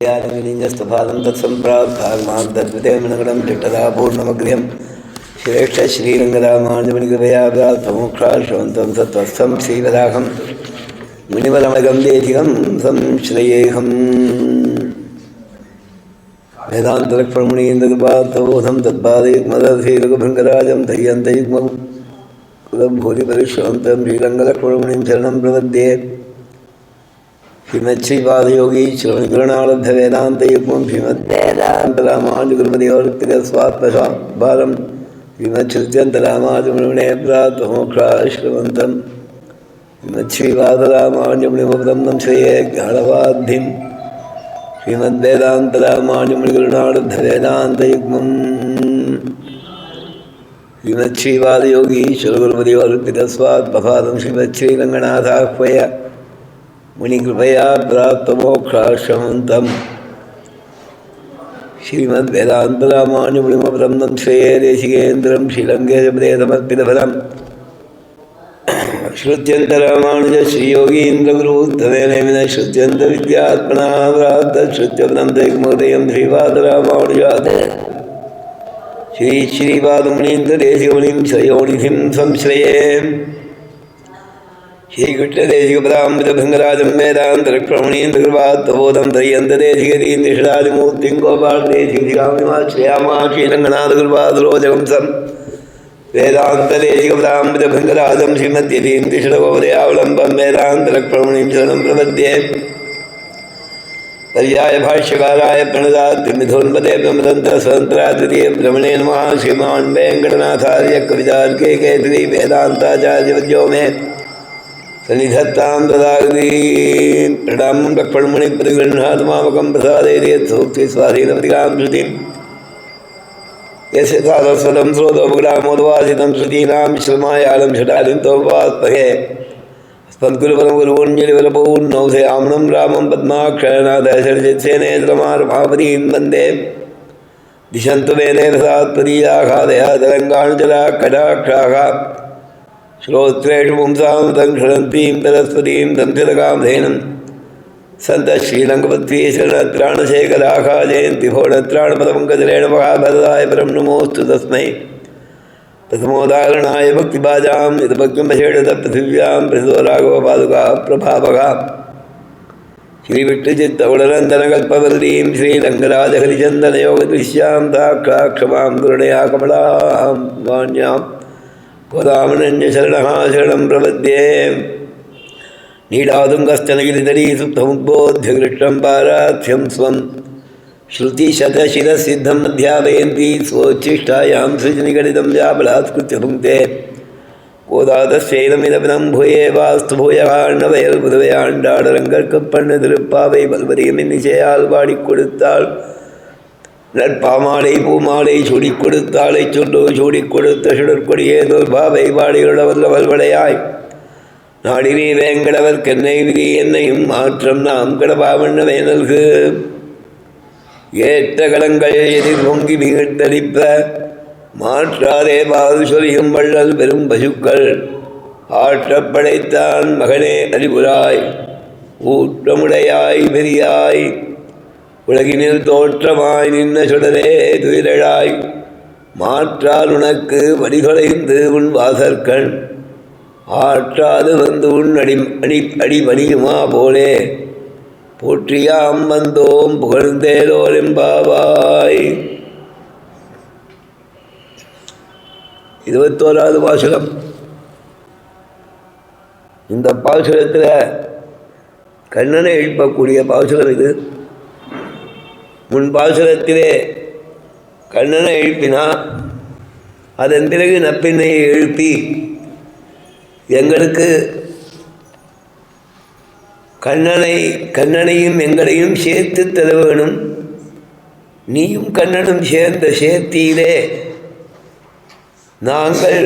स्तफादं तत्सम्प्राप्तात्मनगणं चिट्टदा पूर्णमग्र्यं श्रेष्ठ श्रीरङ्गरामानुजमुनिकृपया प्राप्तमोक्षाश्रवन्तं सत्त्वस्थं श्रीवराहं मुनिवरमगं देधिकं संश्रयेऽहम् वेदान्तलक्ष्मणमुनीन्द्रकृपार्थबोधं तत्पादयुग्मदधीरघुभृङ्गराजं तय्यन्तयुग्मभूरिपरिश्रान्तं श्रीरङ्गलक्ष्मणमुनिं शरणं प्रपद्ये श्रीमच्छ्रीपादयोगी श्रवणगुरुणालब्ध वेदान्तयुग्मं श्रीमद्वेदान्तरामानुजगुरुपदयोक्तिरस्वात्मभारं श्रीमच्छ्रुत्यन्तरामानुजमुनिमुने प्राप्तमोक्षाश्रवन्तं श्रीमच्छ्रीपादरामानुजमुनिमुपदं श्रेये ज्ञानवाद्धिं श्रीमद्वेदान्तरामानुजमुनिगुरुणालब्ध वेदान्तयुग्मं श्रीमच्छ्रीपादयोगी श्रवणगुरुपदयोक्तिरस्वात्मभारं श्रीमच्छ्रीरङ्गनाथाह्वय मुनिकृपया प्राप्तमोक्षाश्रमन्तं श्रीमद्वेदान्तरामानुजमुनिमुपदं श्रेये देशिकेन्द्रं श्रीरङ्गेशपदेतमर्पितफलं श्रुत्यन्तरामानुज श्रीयोगीन्द्रगुरुत्तमेन श्रुत्यन्तविद्यात्मना प्राप्तश्रुत्यपदं दैकमोदयं श्रीपादरामानुजात् श्रीपादमुनीन्द्रदेशिकमुनिं श्रयोनिधिं संश्रये श्रीकृष्णदेशिकपदामृतभृङ्गराजं वेदान्तलक्ष्मणमुनीन्द्रकृपार्थबोधं तय्यन्तदेशिकरीन्द्रषडादिमूर्तिं गोपालदेशिकदिगामिमाश्रयामा श्रीरङ्गनाथकृपादरोजगं सं वेदान्तदेशिकपदामृतभृङ्गराजं श्रीमद्यतीन्द्रषडगोपदयावलम्बं वेदान्तलक्ष्मणमुनिं शरणं प्रपद्ये पर्याय भाष्यकाराय प्रणदात्रिमिधोन्मते ब्रह्मतन्त्रस्वतन्त्राद्वितीय ब्रह्मणे नमः। श्रीमान् वेङ्कटनाथार्य कवितार्के केसरी वेदान्ताचार्यवर्यो मे सन्निधत्तां तदागति प्रणामं लक्ष्मणमुनिप्रतिगृह्णातु मामकं प्रसादयेत् सूक्तिस्वाधीनपतिकां श्रुतिं यस्य सारस्वतं स्रोतोपग्रामोद्वासितं श्रुतीनां श्रमायालं षडादिं तोपास्महे अस्मद्गुरुपरमगुरूञ्जलिवलपूर्णौ आमनं रामं पद्माक्षरनाथशरजित्सेनेत्रमारमापदीं वन्दे दिशन्तु मे देवसात्पदीयाः दयातरङ्गाणुजला कटाक्षाः श्रोत्रेषु पुंसां संक्षणन्तीं तरस्वतीं संस्थितकामधेनुं सन्तः श्रीरङ्गपत्नी शरणत्राणशेखराः जयन्ति भोणत्राणपदपङ्कजलेन महाभरदाय परं नमोऽस्तु तस्मै प्रथमोदाहरणाय भक्तिभाजां यद्भक्तिमषेडतपृथिव्यां प्रसिद्धो राघवपादुकाः प्रभावः श्रीविष्णुचित्तवडनन्दनकल्पवल्लीं श्रीरङ्गराजहरिचन्दनयोगदृश्यां साक्षाक्षमां करुणया कमलां वाण्यां गोदामनन्यशरणः शरणं प्रपद्ये नीलादुङ्गस्तनगिरिधरी सुप्तमुद्बोध्य कृष्णं पारार्थ्यं स्वं श्रुतिशतशिरसिद्धम् अध्यापयन्ती स्वोच्छिष्टायां सृजनिगणितं व्याबलात्कृत्य भुङ्क्ते கோதாதசேனமிதபிதம் பூயே வாஸ்து பூயகாண்டவயல் புதுவையாண்டாடரங்கற்பண்ண திருப்பாவை பல்வரியம் இசையால் பாடிக் கொடுத்தாள் நற்பாமாலை பூமாலை சூடிக் கொடுத்தாளை சொல்லோ சூடிக் கொடுத்த சுடற்கொடியே தோல்பாவை பாடியுள்ள வல்வடையாய் நாடினி வேங்கடவர் கென்னை விதி என்னையும் மாற்றம் நாம் கடபாவண்ண வேனல்கு ஏற்ற களங்கள் எதிர் பொங்கி மிகத்தளிப்ப மாற்றாதே பாது சொலியும் வள்ளல் பெரும் பசுக்கள் ஆற்றப்படைத்தான் மகனே அறிவுராய் ஊற்றமுடையாய் பெரியாய் உலகினில் தோற்றமாய் நின்ன சுடரே துயிலழாய் மாற்றால் உனக்கு வடிதொலைந்து உன் வாசற்கண் ஆற்றாது வந்து உன் அடிபணியுமா போலே போற்றியாம் வந்தோம் புகழ்ந்தேலோரெம்பாவாய். 21வது பாசுரம். இந்த பாசுரத்தில் கண்ணனை எழுப்பக்கூடிய பாசுரம் இது. முன் பாசுரத்திலே கண்ணனை எழுப்பினா அதன் பிறகு நப்பின்னையை எழுப்பி எங்களுக்கு கண்ணனையும் எங்களையும் சேர்த்து தர வேணும், நீயும் கண்ணனும் சேர்ந்த சேர்த்தியிலே நாங்கள்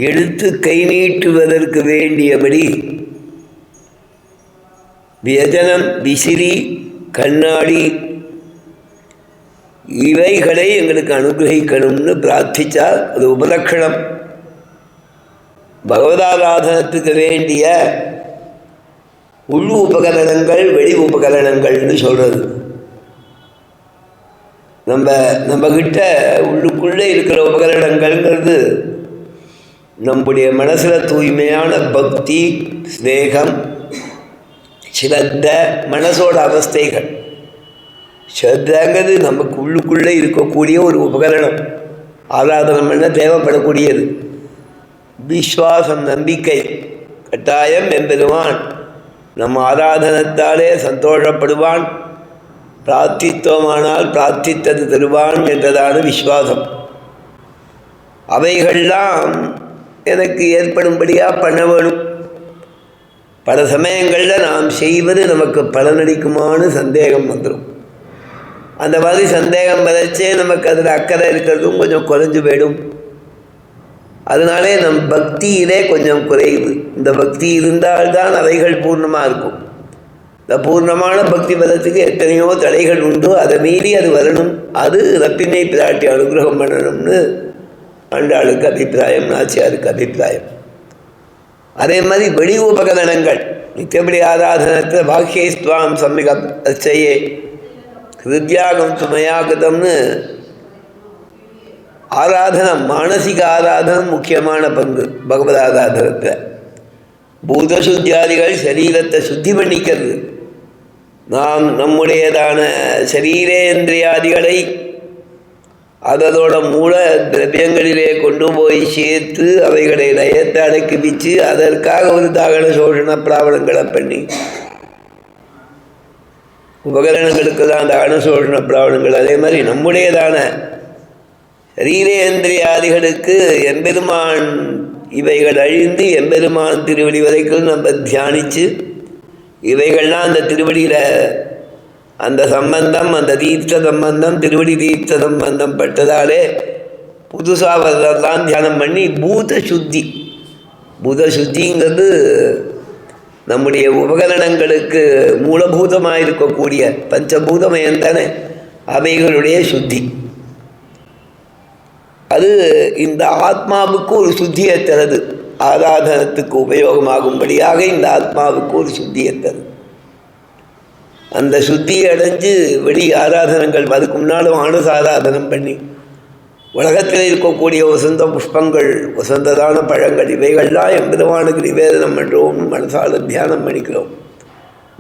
எடுத்து கை நீட்டுவதற்கு வேண்டியபடி வியஜனம் விசிறி கண்ணாடி இவைகளை எங்களுக்கு அனுகிரகிக்கணும்னு பிரார்த்தித்தால் அது உபலக்ஷணம். பகவதாராதனத்துக்கு வேண்டிய உள் உபகரணங்கள் வெளி உபகரணங்கள்னு சொல்கிறது. நம்மக்கிட்ட உள்ளுக்குள்ளே இருக்கிற உபகரணங்கள்ங்கிறது நம்முடைய மனசில் தூய்மையான பக்தி, ஸ்நேகம், ஸ்ரத்த, மனசோட அவஸ்தைகள். ஸ்ரத்தாங்கிறது நமக்கு உள்ளுக்குள்ளே இருக்கக்கூடிய ஒரு உபகரணம், ஆராதனம் பண்ண தேவைப்படக்கூடியது. விஸ்வாசம், நம்பிக்கை கட்டாயம் என்பதுவான் நம் ஆராதனத்தாலே சந்தோஷப்படுவான், பிரார்த்தித்தோமானால் பிரார்த்தித்தது தருவான் என்றதான விஸ்வாசம். அவைகள்லாம் எனக்கு ஏற்படும்படியாக பண்ண வேணும். பல சமயங்களில் நாம் செய்வது நமக்கு பலனளிக்குமான்னு சந்தேகம் வந்துடும். அந்த மாதிரி சந்தேகம் வரைச்சே நமக்கு அதில் அக்கறை இருக்கிறதும் கொஞ்சம் குறைஞ்சு போயிடும். அதனாலே நம் பக்தியிலே கொஞ்சம் குறையுது. இந்த பக்தி இருந்தால்தான் அவைகள் பூர்ணமாக இருக்கும். இந்த பூர்ணமான பக்தி பதத்துக்கு எத்தனையோ தடைகள் உண்டு. அதை மீறி அது வரணும். அது ரப்பினை பிராட்டி அனுகிரகம் பண்ணணும்னு ஆண்டாளுக்கு அபிப்பிராயம், நாச்சியாருக்கு அபிப்பிராயம். அதே மாதிரி வெளி உபகரணங்கள் நித்தியபடி ஆராதனத்தில் பாக்கியஸ்துவாம் சம்மிக அச்சையே ஹிருத்யாகம் சுமயாகதம்னு ஆராதனம், மானசிக ஆராதனம் முக்கியமான பங்கு பகவத் ஆராதனத்தில். பூதசுத்தியாதிகள் சரீரத்தை சுத்தி பண்ணிக்கிறது. நாம் நம்முடையதான சரீரேந்திரியாதிகளை அதோட மூல திரவியங்களிலே கொண்டு போய் சேர்த்து அவைகளை லயத்தை அடக்கி வச்சு அதற்காக ஒரு தாகன சோஷண பிராவணங்களை பண்ணி, உபகரணங்களுக்கு தான் தாகன சோஷண பிராவணங்கள். அதே மாதிரி நம்முடையதான சரீரேந்திரியாதிகளுக்கு எம்பெருமான் இவைகள் அழிந்து எம்பெருமான் திருவடி வரைக்கும் நம்ம தியானித்து இவைகள்லாம் அந்த திருவடியில் அந்த சம்பந்தம், அந்த தீர்த்த சம்பந்தம், திருவடி தீர்த்த சம்பந்தம் பட்டதாலே புதுசாக வரதான் தியானம் பண்ணி பூத சுத்தி. பூத சுத்திங்கிறது நம்முடைய உபகரணங்களுக்கு மூலபூதமாக இருக்கக்கூடிய பஞ்சபூதமயம் தானே, அவைகளுடைய சுத்தி. அது இந்த ஆத்மாவுக்கு ஒரு சுத்தியை தருது. ஆராதனத்துக்கு உபயோகமாகும்படியாக இந்த ஆத்மாவுக்கு ஒரு சுத்தியை தருது. அந்த சுத்தியை அடைஞ்சு வெளி ஆராதனங்கள், அதுக்கு முன்னாலும் ஆனசாராதனம் பண்ணி உலகத்தில் இருக்கக்கூடிய வசந்த புஷ்பங்கள், வசந்ததான பழங்கள், இவைகள்லாம் எம்பெருமானுக்கு நிவேதனம் பண்ணுறோம்னு மனசால தியானம் பண்ணிக்கிறோம்.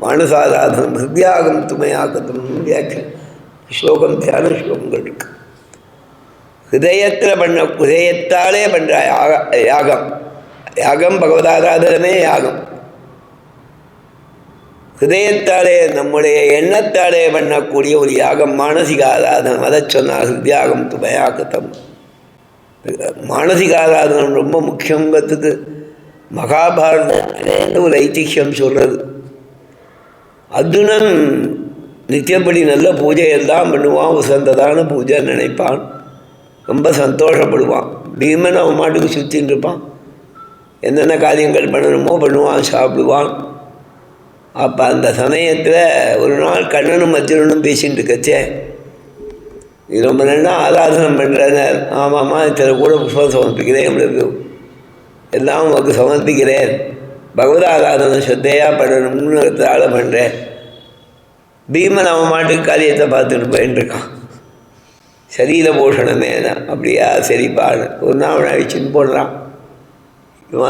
மானசாராதனம் ஹிருத்யாகம் துமையாகத்தும் வியாக்கியம் ஸ்லோகம், தியான ஸ்லோகங்கள் இருக்கு. ஹிருதயத்தில் பண்ண, ஹிருதயத்தாலே பண்ணுற யாகம். யாகம் பகவதாராதனமே யாகம். ஹிருதயத்தாலே நம்முடைய எண்ணத்தாலே பண்ணக்கூடிய ஒரு யாகம் மானசிக ஆராதனம். அதை சொன்னால் ஹிருத்யாகம் துபயாகத்தம். மானசிக ஆராதனம் ரொம்ப முக்கியங்கிறதுக்கு மகாபாரத ஒரு ஐதிஹ்யம் சொல்கிறது. அர்ஜுனன் நித்தியப்படி நல்ல பூஜையெல்லாம் பண்ணுவான், வசந்ததான பூஜை நினைப்பான், ரொம்ப சந்தோஷப்படுவான். பீமன் அவன் மாட்டுக்கு சுற்றின்னு இருப்பான், என்னென்ன காரியங்கள் பண்ணணுமோ பண்ணுவான், சாப்பிடுவான். அப்போ அந்த சமயத்தில் ஒரு நாள் கண்ணனும் அர்ஜுனனும் பேசிகிட்டு இருக்கச்சே, இது ரொம்ப நல்லா ஆராதனம் பண்ணுறேன். ஆமாம்மா, இத்தனை கூட புஷ்பம் சமர்ப்பிக்கிறேன், உங்களுக்கு எல்லாம் உங்களுக்கு சமர்ப்பிக்கிறேன், பகவத ஆராதனம் ஸ்ரத்தையாக பண்ணணும்னு ஆளை பண்ணுறேன். பீமன் அவன் மாட்டுக்கு காரியத்தை பார்த்துட்டு போயின்னு இருக்கான். சரீர போஷணமே தான். அப்படியா, சரிப்பான்னு ஒரு நாள் அவனை அழிச்சுன்னு போடுறான்.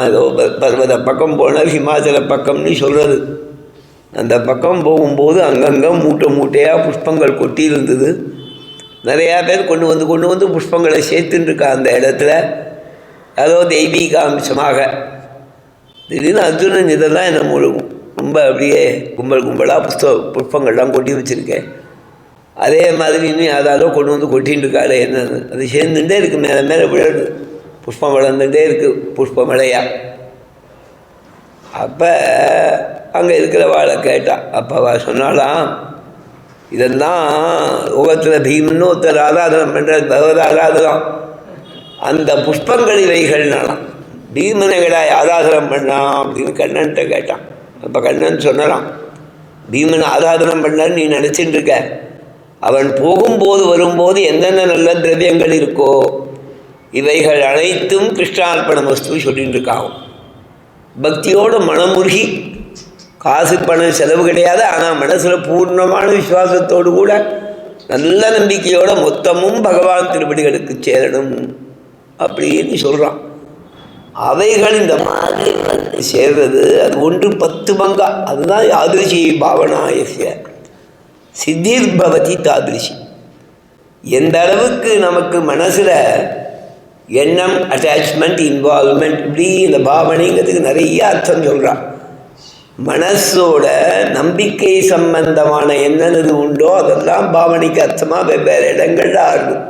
ஏதோ பர்வத பக்கம் போனால் ஹிமாச்சல பக்கம்னு சொல்கிறது. அந்த பக்கம் போகும்போது அங்கங்கே மூட்டை மூட்டையாக புஷ்பங்கள் கொட்டி இருந்தது. நிறையா பேர் கொண்டு வந்து புஷ்பங்களை சேர்த்துன்னு இருக்கா அந்த இடத்துல, ஏதோ தெய்வீக அம்சமாக. திடீர்னு அர்ஜுனன் இதெல்லாம் என்ன முழுகும், ரொம்ப அப்படியே கும்பலாக புஷ்பங்கள்லாம் கொட்டி வச்சுருக்கேன். அதே மாதிரி இன்னும் யாராரோ கொண்டு கொட்டின்னு இருக்காளே என்னன்னு, அது சேர்ந்துட்டே இருக்குது, மேலே மேலே விழுது, புஷ்பம் வளர்ந்துட்டே இருக்குது, புஷ்ப மழையாக. அப்போ அங்கே இருக்கிறவாளை கேட்டா. அப்போ அவள் சொன்னாலாம், இதெல்லாம் உலகத்தில் பீமன்னு ஒருத்தர் ஆராதனம் பண்ணுறது, பகவத ஆராதனம். அந்த புஷ்பங்கள் இவைகள்னாலாம் பீமனைகளாய் ஆராதனம் பண்ணான் அப்படின்னு கண்ணன்கிட்ட கேட்டான். அப்போ கண்ணன் சொன்னலாம், பீமன் ஆராதனம் பண்ணான்னு நீ நினச்சிட்டு இருக்க, அவன் போகும்போது வரும்போது என்னென்ன நல்ல திரவியங்கள் இருக்கோ இவைகள் அனைத்தும் கிருஷ்ணார்ப்பண வஸ்து சொல்லிட்டு இருக்கான். பக்தியோடு மனமுருகி, காசு பணம் செலவு கிடையாது, ஆனால் மனசில் பூர்ணமான விசுவாசத்தோடு கூட நல்ல நம்பிக்கையோட மொத்தமும் பகவான் திருவடிகளுக்கு சேரணும் அப்படின்னு சொல்கிறான். அவைகள் இந்த மாதிரி சேர்றது அது 1/10 பங்கா. அதுதான் யாதிருஷி பாவனாயசிய சித்திர் பவதி தாதிருஷி. எந்த அளவுக்கு நமக்கு மனசில் எண்ணம், அட்டாச்மெண்ட், இன்வால்மெண்ட், இப்படி இந்த பாவனைங்கிறதுக்கு நிறைய அர்த்தம் சொல்கிறான். மனசோட நம்பிக்கை சம்பந்தமான என்னென்னது உண்டோ அதெல்லாம் பாவனைக்கு அர்த்தமாக வெவ்வேறு இடங்கள்ல ஆகும்.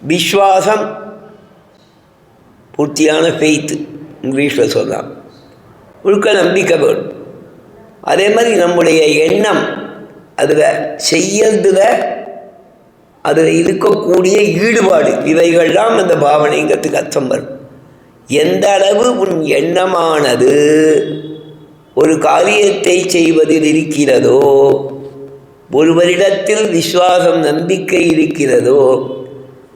விஸ்வாசம், பூர்த்தியான ஃபெய்த்து இங்கிலீஷில் சொல்லலாம், முழுக்க நம்பிக்கை வேணும். அதே மாதிரி நம்முடைய எண்ணம், அதில் செய்யறதுல அதில் இருக்கக்கூடிய ஈடுபாடு, இவைகள்லாம் அந்த பாவனைங்கிறதுக்கு அர்த்தம் வரும். எந்த அளவு உன் எண்ணமானது ஒரு காரியத்தை செய்வதில் இருக்கிறதோ, ஒருவரிடத்தில் விசுவாசம், நம்பிக்கை இருக்கிறதோ,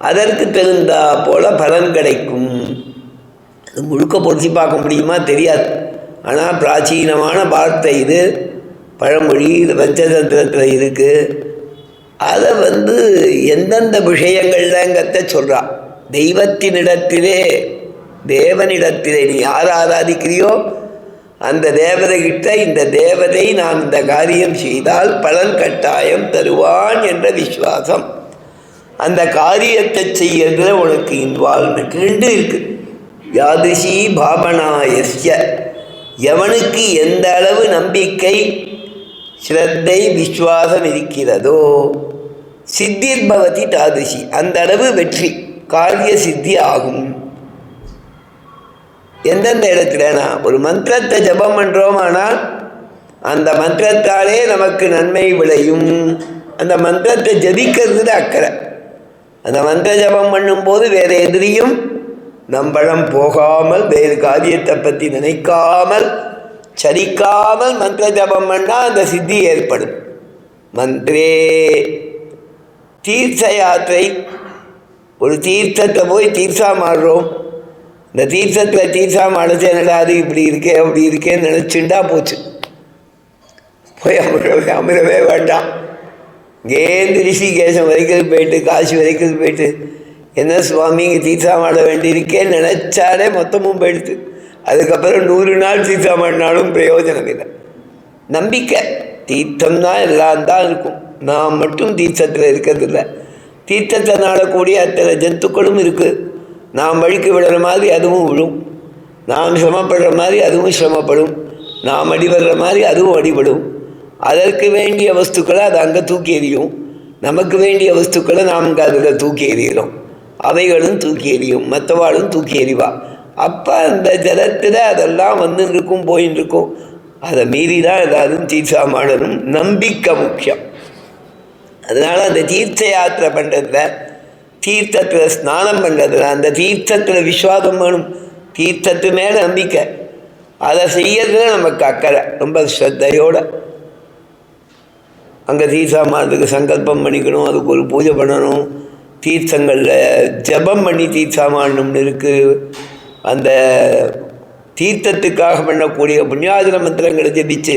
அதற்கு தகுந்தா போல பலன் கிடைக்கும். அது முழுக்க பொருத்தி பார்க்க முடியுமா தெரியாது. ஆனால் பிராச்சீனமான வார்த்தை இது, பழமொழி, இது பஞ்சதந்திரத்தில் இருக்குது. அதை எந்தெந்த விஷயங்கள்லங்கிறத சொல்கிறான். தெய்வத்தினிடத்திலே, தேவனிடத்திலே நீ யார் ஆராதிக்கிறியோ அந்த தேவதைகிட்ட இந்த தேவதை நான் இந்த காரியம் செய்தால் பலன் கட்டாயம் தருவான் என்ற விசுவாசம், அந்த காரியத்தை செய்யறதுல உனக்கு இன்வால்மெண்ட் 2 இருக்குது. யாதிருஷி பாவனாயஸ்ய, எவனுக்கு எந்த அளவு நம்பிக்கை, ஸ்ரத்தை, விஸ்வாசம் இருக்கிறதோ, சித்திர் பவதி தாதிருஷி, அந்த அளவு வெற்றி, காரிய சித்தி ஆகும். எந்தெந்த இடத்துலனா ஒரு மந்திரத்தை ஜபம் பண்ணுறோம், ஆனால் அந்த மந்திரத்தாலே நமக்கு நன்மை விளையும். அந்த மந்திரத்தை ஜபிக்கிறது அக்கறை. அந்த மந்திர ஜபம் பண்ணும்போது வேறு எதிரியும் நம்பளம் போகாமல், வேறு காரியத்தை பற்றி நினைக்காமல், சரிக்காமல் மந்திர ஜபம் பண்ணால் அந்த சித்தி ஏற்படும். மந்திரே தீர்த்த யாத்திரை, ஒரு தீர்த்தத்தை போய் தீர்த்தம் ஆடுறோம். இந்த தீர்த்தத்தில் தீர்த்தம் ஆடுச்சு, என்னடா அது இப்படி இருக்கே அப்படி இருக்கேன்னு நினச்சுண்டா போச்சு, போய் அமிரவே வேண்டாம். இங்கேருந்து ரிஷிகேசம் வரைக்கும் போயிட்டு, காசி வரைக்கும் போயிட்டு, என்ன சுவாமி இங்கே தீர்த்தம் ஆட வேண்டியிருக்கேன்னு நினச்சாலே மொத்தமும் போயிடுது. அதுக்கப்புறம் 100 நாள் தீர்த்தம் ஆடினாலும் பிரயோஜனம் இல்லை. நம்பிக்கை, தீர்த்தம் தான் எல்லாம் தான் இருக்கும், நாம் மட்டும் தீர்த்தத்தில் இருக்கிறதில்ல. தீர்த்தத்தை நாடக்கூடிய அத்தனை ஜந்துக்களும் இருக்குது. நாம் வழிக்கு விடுற மாதிரி அதுவும் விழும், நாம் சிரமப்படுற மாதிரி அதுவும் சிரமப்படும், நாம் அடிபடுற மாதிரி அதுவும் அடிபடும். அதற்கு வேண்டிய வஸ்துக்களை அது அங்கே தூக்கி எறியும், நமக்கு வேண்டிய வஸ்துக்களை நாம் அங்கே அதில் தூக்கி எறிகிறோம், அவைகளும் தூக்கி எறியும், மற்றவாளும் தூக்கி எறிவா. அப்போ அந்த ஜலத்தில் அதெல்லாம் இருக்கும், போயின்னு இருக்கும். அதை மீறி தான் எல்லாரும் தீர்த்தமாடணும். நம்பிக்கை முக்கியம். அதனால் அந்த தீர்த்த யாத்திரை பண்ணுறதுல, தீர்த்தத்தில் ஸ்நானம் பண்ணுறதுல, அந்த தீர்த்தத்தில் விஸ்வாசம் வேணும், தீர்த்தத்து மேலே நம்பிக்கை. அதை செய்யறதுல நமக்கு அக்கறை, ரொம்ப ஸ்ரத்தையோடு. அங்கே தீர்த்தமாடுறதுக்கு சங்கல்பம் பண்ணிக்கணும், அதுக்கு ஒரு பூஜை பண்ணணும். தீர்த்தங்களில் ஜபம் பண்ணி தீர்த்தமாடணும்னு இருக்குது. அந்த தீர்த்தத்துக்காக பண்ணக்கூடிய புண்ணியாதன மந்திரங்களை ஜபிச்சு,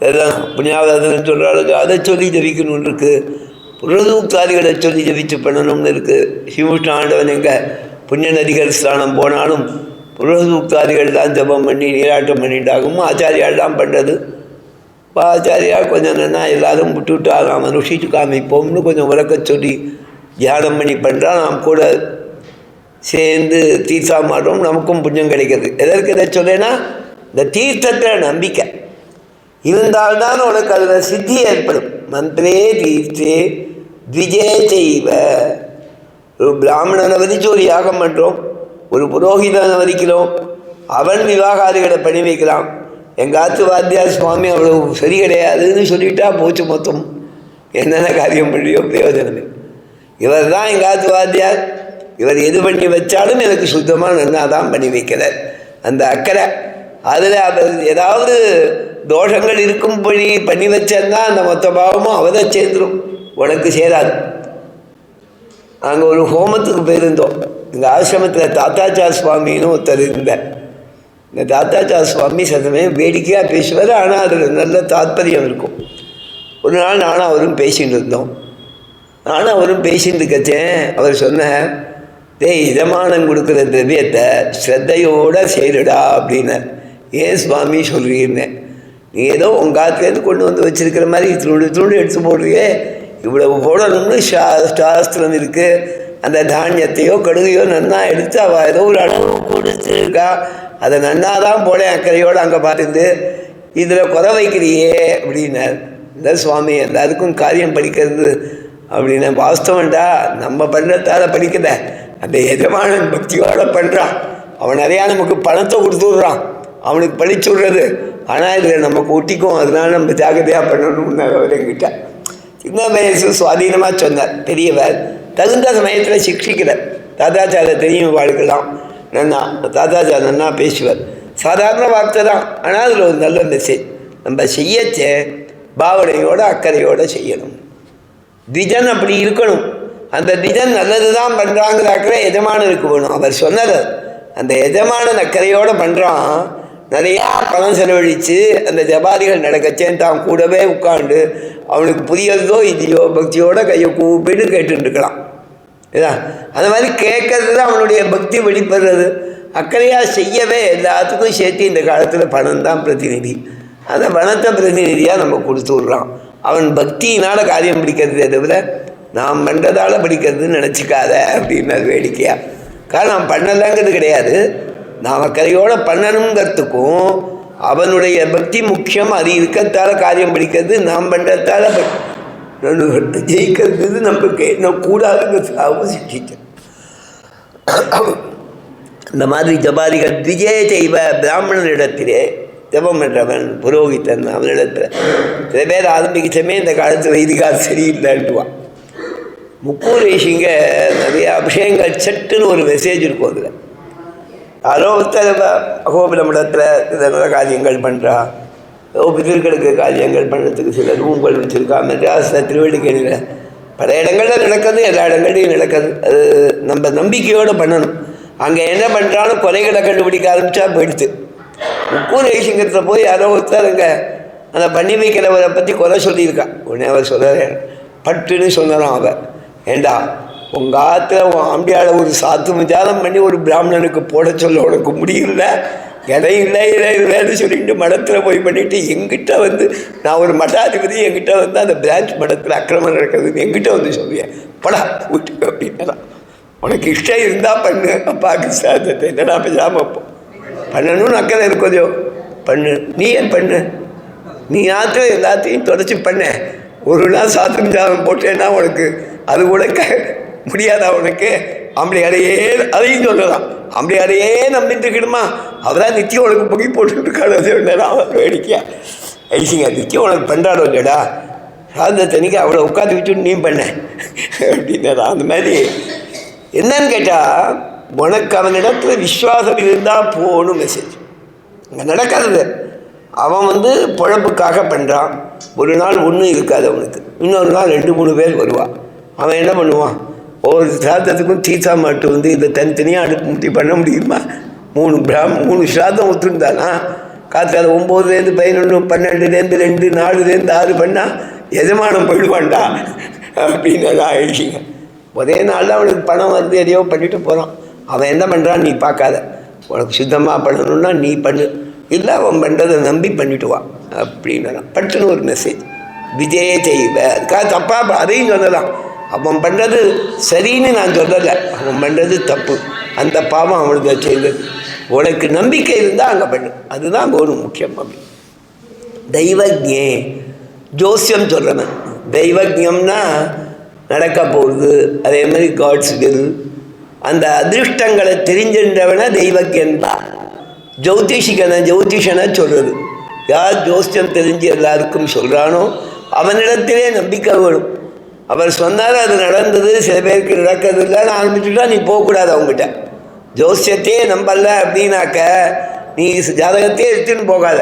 அதுதான் புண்ணியாவதானம் சொல்கிறாளுக்கு அதை சொல்லி ஜபிக்கணும்னு இருக்குது. புரதூக்தாதிகளை சொல்லி ஜபிச்சு பண்ணணும்னு இருக்குது. ஸ்ரீமுஷ்ண ஆண்டவன் எங்கள் புண்ணிய நதிகள் ஸ்நானம் போனாலும் புரதூக்தாதிகள் தான் ஜபம் பண்ணி நீராட்டம் பண்ணிட்டாகும். ஆச்சாரியால் பண்ணுறது. ஆச்சாரியா கொஞ்சம் நல்லா எல்லாரும் விட்டுவிட்டா நாம் ருஷிச்சு காமிப்போம்னு கொஞ்சம் உறக்க சொல்லி தியானம் பண்ணி பண்ணுறான். நாம் கூட சேர்ந்து தீர்த்தம் மாட்டோம், நமக்கும் புண்ணியம் கிடைக்கிறது. எதற்கு இதை சொல்லேன்னா, இந்த தீர்த்தத்தில் நம்பிக்கை இருந்தால்தான் உனக்கு அதில் சித்தி ஏற்படும். மந்திரே தீர்த்தே த்விஜே செய்வ. ஒரு பிராமணனை வதிச்சு ஒரு யாகம் பண்ணுறோம், ஒரு புரோகிதனை வதிக்கிறோம், அவன் விவாகாரிகளை பண்ணி வைக்கலாம். எங்காத்து வாத்தியார் சுவாமி அவ்வளோ சரி கிடையாதுன்னு சொல்லிட்டா போச்சு மொத்தம். என்னென்ன காரியம் பண்ணியோ பிரயோஜனமே. இவர் தான் எங்காத்து வாத்தியார், இவர் எது பண்ணி வச்சாலும் எனக்கு சுத்தமாக நன்னா தான் பண்ணி வைக்கிறார். அந்த அக்கறை அதில் அவர் ஏதாவது தோஷங்கள் இருக்கும்படி பண்ணி வச்சா அந்த மொத்த பாவமும் அவதை சேர்ந்துடும், உனக்கு சேராது. நாங்கள் ஒரு ஹோமத்துக்கு போயிருந்தோம். எங்கள் ஆசிரமத்தில் தாத்தாச்சார் சுவாமின்னு ஒருத்தர் இருந்தார். இந்த தாத்தாச்சார் சுவாமி சதமே வேடிக்கையாக பேசுவார், ஆனால் அதில் நல்ல தாத்பரியம் இருக்கும். ஒரு நாள் நானும் அவரும் பேசிகிட்டு இருந்தோம். நானும் அவரும் பேசிட்டு இருக்கச்சேன் அவர் சொன்னார், இதமானம் கொடுக்குற திரவியத்தை ஸ்ரத்தையோடு செய்யடா அப்படின்னார். ஏன் சுவாமி சொல்கிறீன்னு, நீ ஏதோ உங்கள் காத்துலேருந்து கொண்டு வந்து வச்சுருக்கிற மாதிரி துண்டு எடுத்து போடுறியே, இவ்வளவு போடணும்னு சாஸ்திரம் இருக்குது. அந்த தானியத்தையோ கடுகையோ நன்னா எடுத்து அவள் ஏதோ ஒரு அளவு கொடுத்துருக்கா, அதை நன்னா தான் போட அக்கறையோடு அங்கே பார்த்துட்டு இதில் குறை வைக்கிறியே அப்படின்னார். இந்த சுவாமி எல்லாருக்கும் காரியம் படிக்கிறது அப்படின்னா வாஸ்தவன்டா, நம்ம பண்ணுறதால படிக்கல, அந்த எஜமானன் பக்தியோடு பண்ணுறான், அவன் நிறையா நமக்கு பணத்தை கொடுத்துட்றான், அவனுக்கு படிச்சு விடுறது. ஆனால் இதில் நமக்கு ஒட்டிக்கும், அதனால நம்ம ஜாகிரதையாக பண்ணணும்னு அவர் என்கிட்ட சின்ன வயசு சுவாதீனமாக சொன்னார். பெரியவர் தகுந்த சமயத்தில் சிக்ஷிக்கிறார். தாத்தாச்சார தெரியும் வாழ்க்கலாம் நன்னா, தாத்தாச்சார நன்னா பேசுவார். சாதாரண வார்த்தை தான், ஆனால் அதில் ஒரு நல்ல மெசேஜ். நம்ம செய்யச்ச பாவனையோடு அக்கறையோடு செய்யணும். திஜன் அப்படி இருக்கணும். அந்த திஜன் நல்லது தான் பண்ணுறாங்கிற அக்கறை எஜமானனுக்கு வேணும். அவர் சொன்னது அந்த எஜமானன் அக்கறையோடு பண்ணுறான், நிறையா பணம் செலவழித்து அந்த ஜபாதிகள் நடக்கச்சேன்னு தான் கூடவே உட்காந்து அவனுக்கு புரியறதோ இல்லையோ பக்தியோட கையை கூப்பிட்டு கேட்டுருக்கலாம். இதான் அந்த மாதிரி கேட்கறது தான் அவனுடைய பக்தி வெளிப்படுறது. அக்கறையாக செய்யவே எல்லாத்துக்கும் சேர்த்து இந்த காலத்தில் பணம் தான் பிரதிநிதி. அந்த பணத்தை பிரதிநிதியாக நம்ம கொடுத்து விட்றான். அவன் பக்தியினால் காரியம் பிடிக்கிறதே தவிர நாம் பண்ணுறதால படிக்கிறதுன்னு நினச்சிக்காத அப்படின்னா வேடிக்கையாக. காரணம் பண்ணலாங்கிறது கிடையாது, நாம் அக்கறையோடு பண்ணணுங்கிறதுக்கும் அவனுடைய பக்தி முக்கியம். அது இருக்கத்தால் காரியம் படிக்கிறது, நாம் பண்ணுறதால ஜெயிக்கிறது நமக்கு என்ன கூடாதுங்கிறதுக்காகவும் சிக்ஷித்தேன். இந்த மாதிரி ஜபாதிகள் விஜய செய்வ பிராமணனிடத்திலே ஜபம் பண்ணுறவன் புரோகித்தன் அவனிடத்தில் சில பேர் ஆரம்பிக்கச்சமே இந்த காலத்து வைதிகால் சரியில்லைன்ட்டுவான். முக்கூரேஷிங்க நிறைய அபிஷேகங்கள் சட்டுன்னு ஒரு மெசேஜ் இருக்கும். அதில் யாரோ ஒருத்தர் அகோபிலமடத்தில் நல்ல காரியங்கள் பண்ணுறா, பிதர்களுக்கு காரியங்கள் பண்ணுறதுக்கு சில ரூம்கள் வச்சுருக்கா. மெட்ராஸில் திருவள்ளிக்கேணியில் பல இடங்களில் நடக்குது, எல்லா இடங்கள்லையும் நடக்குது. அது நம்ம நம்பிக்கையோடு பண்ணணும். அங்கே என்ன பண்ணுறான்னு கொலைகளை கண்டுபிடிக்க ஆரம்பித்தா போயிடுது. முக்கூர் ஐசிங்கத்தில் போய் யாரோ ஒருத்தர் அங்கே அந்த பண்ணி வைக்கிறவரை பற்றி கொலை சொல்லியிருக்கா. உடனே அவர் சொல்கிறார், பட்டுன்னு சொன்னாராம் அவன், ஏண்டா உங்கள் ஆற்றுல உன் ஆம்பியால் ஒரு சாத்து விசாரம் பண்ணி ஒரு பிராமணனுக்கு போட சொல்ல உனக்கு முடியல, இடம் இல்லை இல்லைன்னு சொல்லிட்டு மடத்தில் போய் பண்ணிவிட்டு எங்கிட்ட வந்து நான் ஒரு மடாதிபதி, என்கிட்ட வந்து அந்த பிரான்ச் மடத்தில் அக்கிரமம் நடக்கிறதுன்னு என்கிட்ட வந்து சொல்லுவேன், படா வீட்டுக்கு அப்படின்னா. உனக்கு இஷ்டம் இருந்தால் பண்ணு, அப்பாவுக்கு சாதத்தை என்னடா பேசாமல் அப்போ பண்ணணும்னு அக்கறை இருக்கோதோ பண்ணு. நீ ஏன் பண்ணு, நீ ஆற்ற எல்லாத்தையும் தொடச்சி பண்ண. ஒரு நாள் சாத்திரம் ஜாதம் போட்டேன்னா உனக்கு அது கூட முடியாதா உனக்கு? ஆம்பளையாரையே அதையும் சொல்லலாம், ஆம்பளையாரையே நம்பிட்டு இருக்கணுமா? அவதான் நிச்சயம் உனக்கு புகை போட்டுக்கிட்டு இருக்காது. அவன் வேடிக்கையா ஐசிங்க நிச்சயம் உனக்கு பண்ணுறாடோ இல்லைடா, சாதத்தன்னைக்கு அவளை உட்காந்து வச்சுட்டு நீ பண்ண அப்படின்னா. அந்த மாதிரி என்னன்னு கேட்டால் உனக்கு அவனிடத்துல விஸ்வாசம் இருந்தால் போகணும் மெசேஜ். அங்கே நடக்கிறது அவன் வந்து பொழப்புக்காக பண்ணுறான். ஒரு நாள் ஒன்றும் இருக்காது அவனுக்கு, இன்னொரு நாள் 2-3 பேர் வருவான். அவன் என்ன பண்ணுவான், ஒவ்வொரு சாதத்துக்கும் தீசா மாட்டு வந்து இதை தனித்தனியாக அடுப்பு முட்டி பண்ண முடியுமா? 3 சாதம் ஒத்துருந்தானா காத்தால் 9லேருந்து 11, 12லேருந்து 2, 4லேருந்து 6 பண்ணால் எஜமானம் போயிடுவான்டா அப்படின்னு எல்லாம் ஆயிடுச்சிங்க. ஒரே நாளில் அவனுக்கு பணம் வந்து எதையோ பண்ணிட்டு போகிறான். அவன் என்ன பண்ணுறான் நீ பார்க்காத, உனக்கு சுத்தமாக பண்ணணுன்னா நீ பண்ணு, இல்லை அவன் பண்ணுறதை நம்பி பண்ணிட்டு வா அப்படின்னா பட்டுன்னு ஒரு மெசேஜ். விஜய செய்வ அதுக்காக தப்பாக அதையும் சொல்லலாம். அவன் பண்ணுறது சரின்னு நான் சொல்லலை, அவன் பண்ணுறது தப்பு, அந்த பாவம் அவனுக்கு செய்தது. உனக்கு நம்பிக்கை இருந்தால் அங்கே பண்ணு, அதுதான் ஒரு முக்கியம். அப்படி தெய்வஜே ஜோசியம் சொல்கிறவன், தெய்வஜம்னா நடக்க போகுது, அதே மாதிரி காட்ஸ் வில், அந்த அதிருஷ்டங்களை தெரிஞ்சின்றவனை தெய்வஜன்தான். ஜோதிஷனை சொல்கிறது யார் ஜோசியம் தெரிஞ்சு எல்லாருக்கும் சொல்கிறானோ அவனிடத்திலே நம்பிக்கை வேணும். அவர் சொன்னார் அது நடந்தது, சில பேருக்கு நடக்கிறது இல்லைன்னு ஆரம்பிச்சுட்டா நீ போகக்கூடாது அவங்ககிட்ட. ஜோசியத்தையே நம்பல அப்படின்னாக்க நீ ஜாதகத்தையே எடுத்துன்னு போகாத,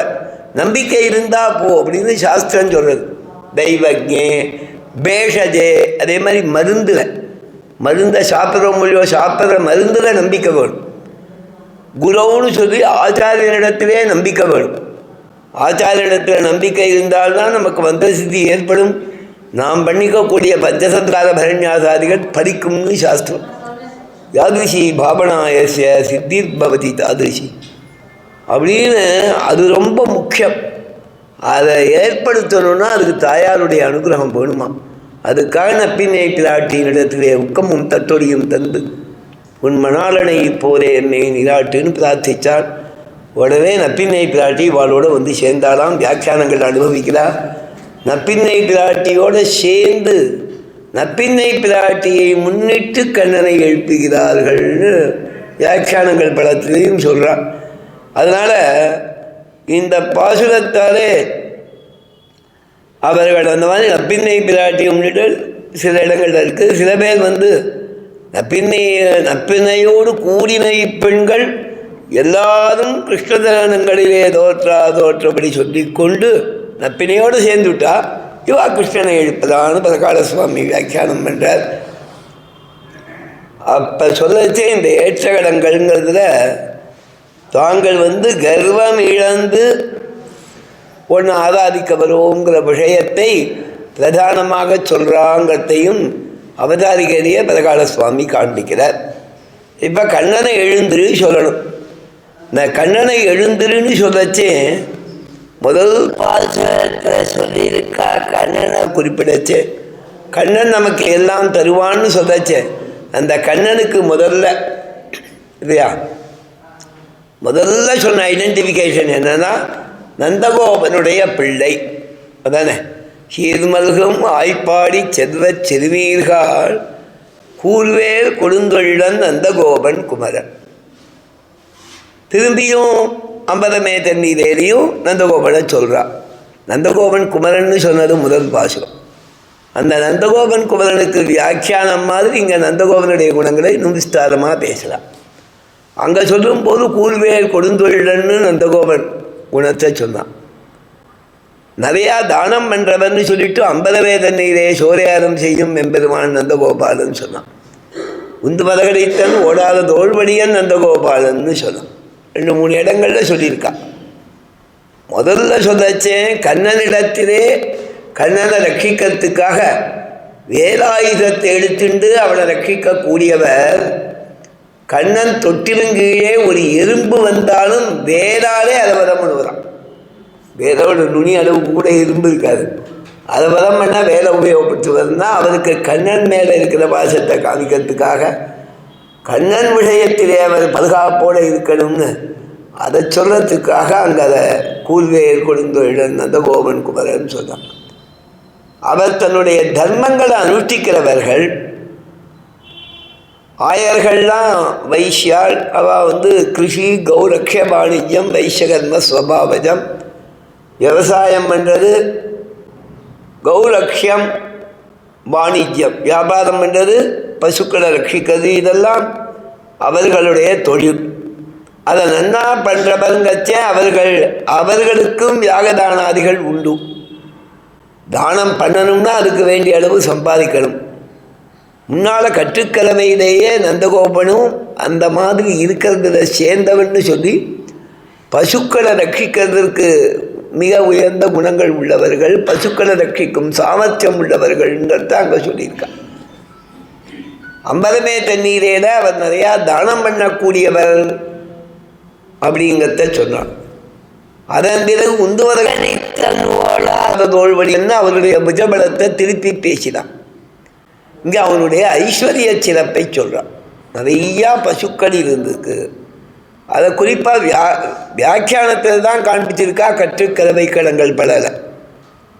நம்பிக்கை இருந்தால் போ அப்படின்னு சாஸ்திரம் சொல்கிறது. தெய்வஜே பேஷஜே அதே மாதிரி மருந்தை சாப்பிட்ற மொழியோ சாப்பிட்ற மருந்தில் நம்பிக்கை வேணும். குருவுன்னு சொல்லி ஆச்சாரியனிடத்திலே நம்பிக்கை வேணும். ஆச்சாரியனிடத்தில் நம்பிக்கை இருந்தால்தான் நமக்கு மந்திர சித்தி ஏற்படும். நாம் பண்ணிக்கக்கூடிய பஞ்சசந்திராத பரண்யாசாதிகள் பலிக்கும்னு சாஸ்திரம். யாதிருஷி பாவனாயசிய சித்திர் பவதி தாதிருஷி அப்படின்னு அது ரொம்ப முக்கியம். அதை ஏற்படுத்தணும்னா அதுக்கு தாயாருடைய அனுகிரகம் வேணுமா. அதுக்காக நப்பினை பிராட்டியினிடத்திலே உக்கமும் தட்டொடியும் தந்து உன் மணாளனை இப்போதே என்னை நிராட்டுன்னு பிரார்த்தித்தாள். உடனே நப்பின்னை பிராட்டி இவாளோட வந்து சேர்ந்தாலாம். வியாக்கியானங்கள் அனுபவிக்கிறார். நப்பின்னை பிராட்டியோடு சேர்ந்து நப்பின்னை பிராட்டியை முன்னிட்டு கண்ணனை எழுப்புகிறார்கள்னு வியாக்கியானங்கள் பலத்திலையும் சொல்கிறார். அதனால் இந்த பாசுரத்தாலே அவர்கள் அந்த மாதிரி நப்பின்னை பிராட்டியை முன்னிட்டு சில இடங்கள் இருக்குது. சில பேர் வந்து நப்பின்னையோடு கூடின இப்பெண்கள் எல்லாரும் கிருஷ்ணதனங்களிலே தோற்றபடி சொல்லிக்கொண்டு நப்பினையோடு சேர்ந்து விட்டா இவா கிருஷ்ணனை எழுப்பதான்னு பரகால சுவாமி வியாக்கியானம் பண்ணுறார். அப்போ சொல்லச்சே இந்த ஏற்றகடங்கள்ங்கிறதுல தாங்கள் வந்து கர்வம் இழந்து ஒன்று ஆராதிக்க வருவோங்கிற விஷயத்தை பிரதானமாக சொல்கிறாங்கிறதையும் அவதாரிகரையே பரகால சுவாமி காண்பிக்கிறார். இப்போ கண்ணனை எழுந்திரு சொல்லணும். நான் கண்ணனை எழுந்திருன்னு சொல்லச்சே முதல் பாசுரத்தில் சொல்லியிருக்கா. கண்ணனை குறிப்பிடச்சே கண்ணன் நமக்கு எல்லாம் தருவான்னு சொல்லச்சே அந்த கண்ணனுக்கு முதல்ல இல்லையா முதல்ல சொன்ன ஐடென்டிஃபிகேஷன் என்னன்னா நந்தகோபனுடைய பிள்ளை. அதானே சீர்மல்கும் ஆய்ப்பாடி செல்வச் சிறுமீர்கள் கூர்வேல் கொடுந்தொழிலன் நந்தகோபன் குமரன். திரும்பியும் அம்பலமே தண்ணீரேறியும் நந்தகோபனை சொல்கிறான். நந்தகோபன் குமரன்னு சொன்னது முதல் பாசுரம். அந்த நந்தகோபன் குமரனுக்கு வியாக்கியானம் மாதிரி இங்கே நந்தகோபனுடைய குணங்களை இன்னும் விஸ்தாரமாக பேசலாம். அங்கே சொல்லும்போது கூர்வேல் கொடுந்தொழிலன்னு நந்தகோபன் குணத்தை சொன்னான். நிறையா தானம் பண்ணுறவன்னு சொல்லிட்டு அம்பலமே தண்ணீரே சோரையாரம் செய்யும் எம்பெருமான் நந்தகோபாலன் சொன்னான். உந்து மதகடித்தன் ஓடாத தோல்வடியன் நந்தகோபாலன்னு சொன்னான். 2-3 இடங்களில் சொல்லியிருக்கான். முதல்ல சொல்லச்சே கண்ணனிடத்திலே கண்ணனை ரட்சிக்கிறதுக்காக வேலாயுதத்தை எடுத்துண்டு அவனை ரட்சிக்கக்கூடியவர். கண்ணன் தொட்டிலுங்கீழே ஒரு எறும்பு வந்தாலும் வேலாலே அதை வதம் பண்ணுவான். வேலோட நுனி அளவு கூட எறும்பு இருக்காது. அதை வதம் பண்ணால் வேலை உபயோகப்படுத்துவதுன்னா அவருக்கு கண்ணன் மேலே இருக்கிற பாசத்தை காமிக்கிறதுக்காக கண்ணன் விஷயத்திலே அவர் பாதுகாப்போடு இருக்கணும்னு அதை சொல்கிறதுக்காக அங்கே அதை கூர்வேல் கொடுந்தொழிலன் நந்தகோபன் குமரன் சொன்னான். அவர் தன்னுடைய தர்மங்களை அனுஷ்டிக்கிறவர்கள். ஆயர்கள்லாம் வைஷ்யாள். அவள் வந்து கிருஷி கௌரக்ஷ வாணிஜ்யம் வைஷ்யகர்ம ஸ்வபாவஜம். விவசாயம் பண்ணுறது கௌரக்ஷம், வாணிஜ்யம் வியாபாரம் பண்ணுறது, பசுக்களை ரட்சிக்கிறது, இதெல்லாம் அவர்களுடைய தொழில். அதை நன்னா பண்ணுறவங்கச்சே அவர்களுக்கும் யாகதானாதிகள் உண்டு. தானம் பண்ணணும்னா அதுக்கு வேண்டிய அளவு சம்பாதிக்கணும். முன்னால் கற்றுக்கிழமையிலேயே நந்தகோபனும் அந்த மாதிரி இருக்கிறதுல சேர்ந்தவன்னு சொல்லி பசுக்களை ரட்சிக்கிறதுக்கு மிக உயர்ந்த குணங்கள் உள்ளவர்கள், பசுக்களை ரட்சிக்கும் சாமர்த்தியம் உள்ளவர்கள்ங்கிறத அங்கே சொல்லியிருக்கான். அம்பலமே தண்ணீரேல அவர் நிறையா தானம் பண்ணக்கூடியவர் அப்படிங்கிறத சொன்னான். அதன் பிறகு உந்துவதனை தன்னுவாளாத தோல்வழின்னு அவருடைய புஜபலத்தை திருப்பி பேசினான். இங்கே அவனுடைய ஐஸ்வர்ய சிறப்பை சொல்கிறான். நிறையா பசுக்கள் இருந்திருக்கு. அதை குறிப்பாக வியாக்கியானத்தில் தான் காண்பிச்சிருக்கா. கற்றுக்கலவை கடங்கள்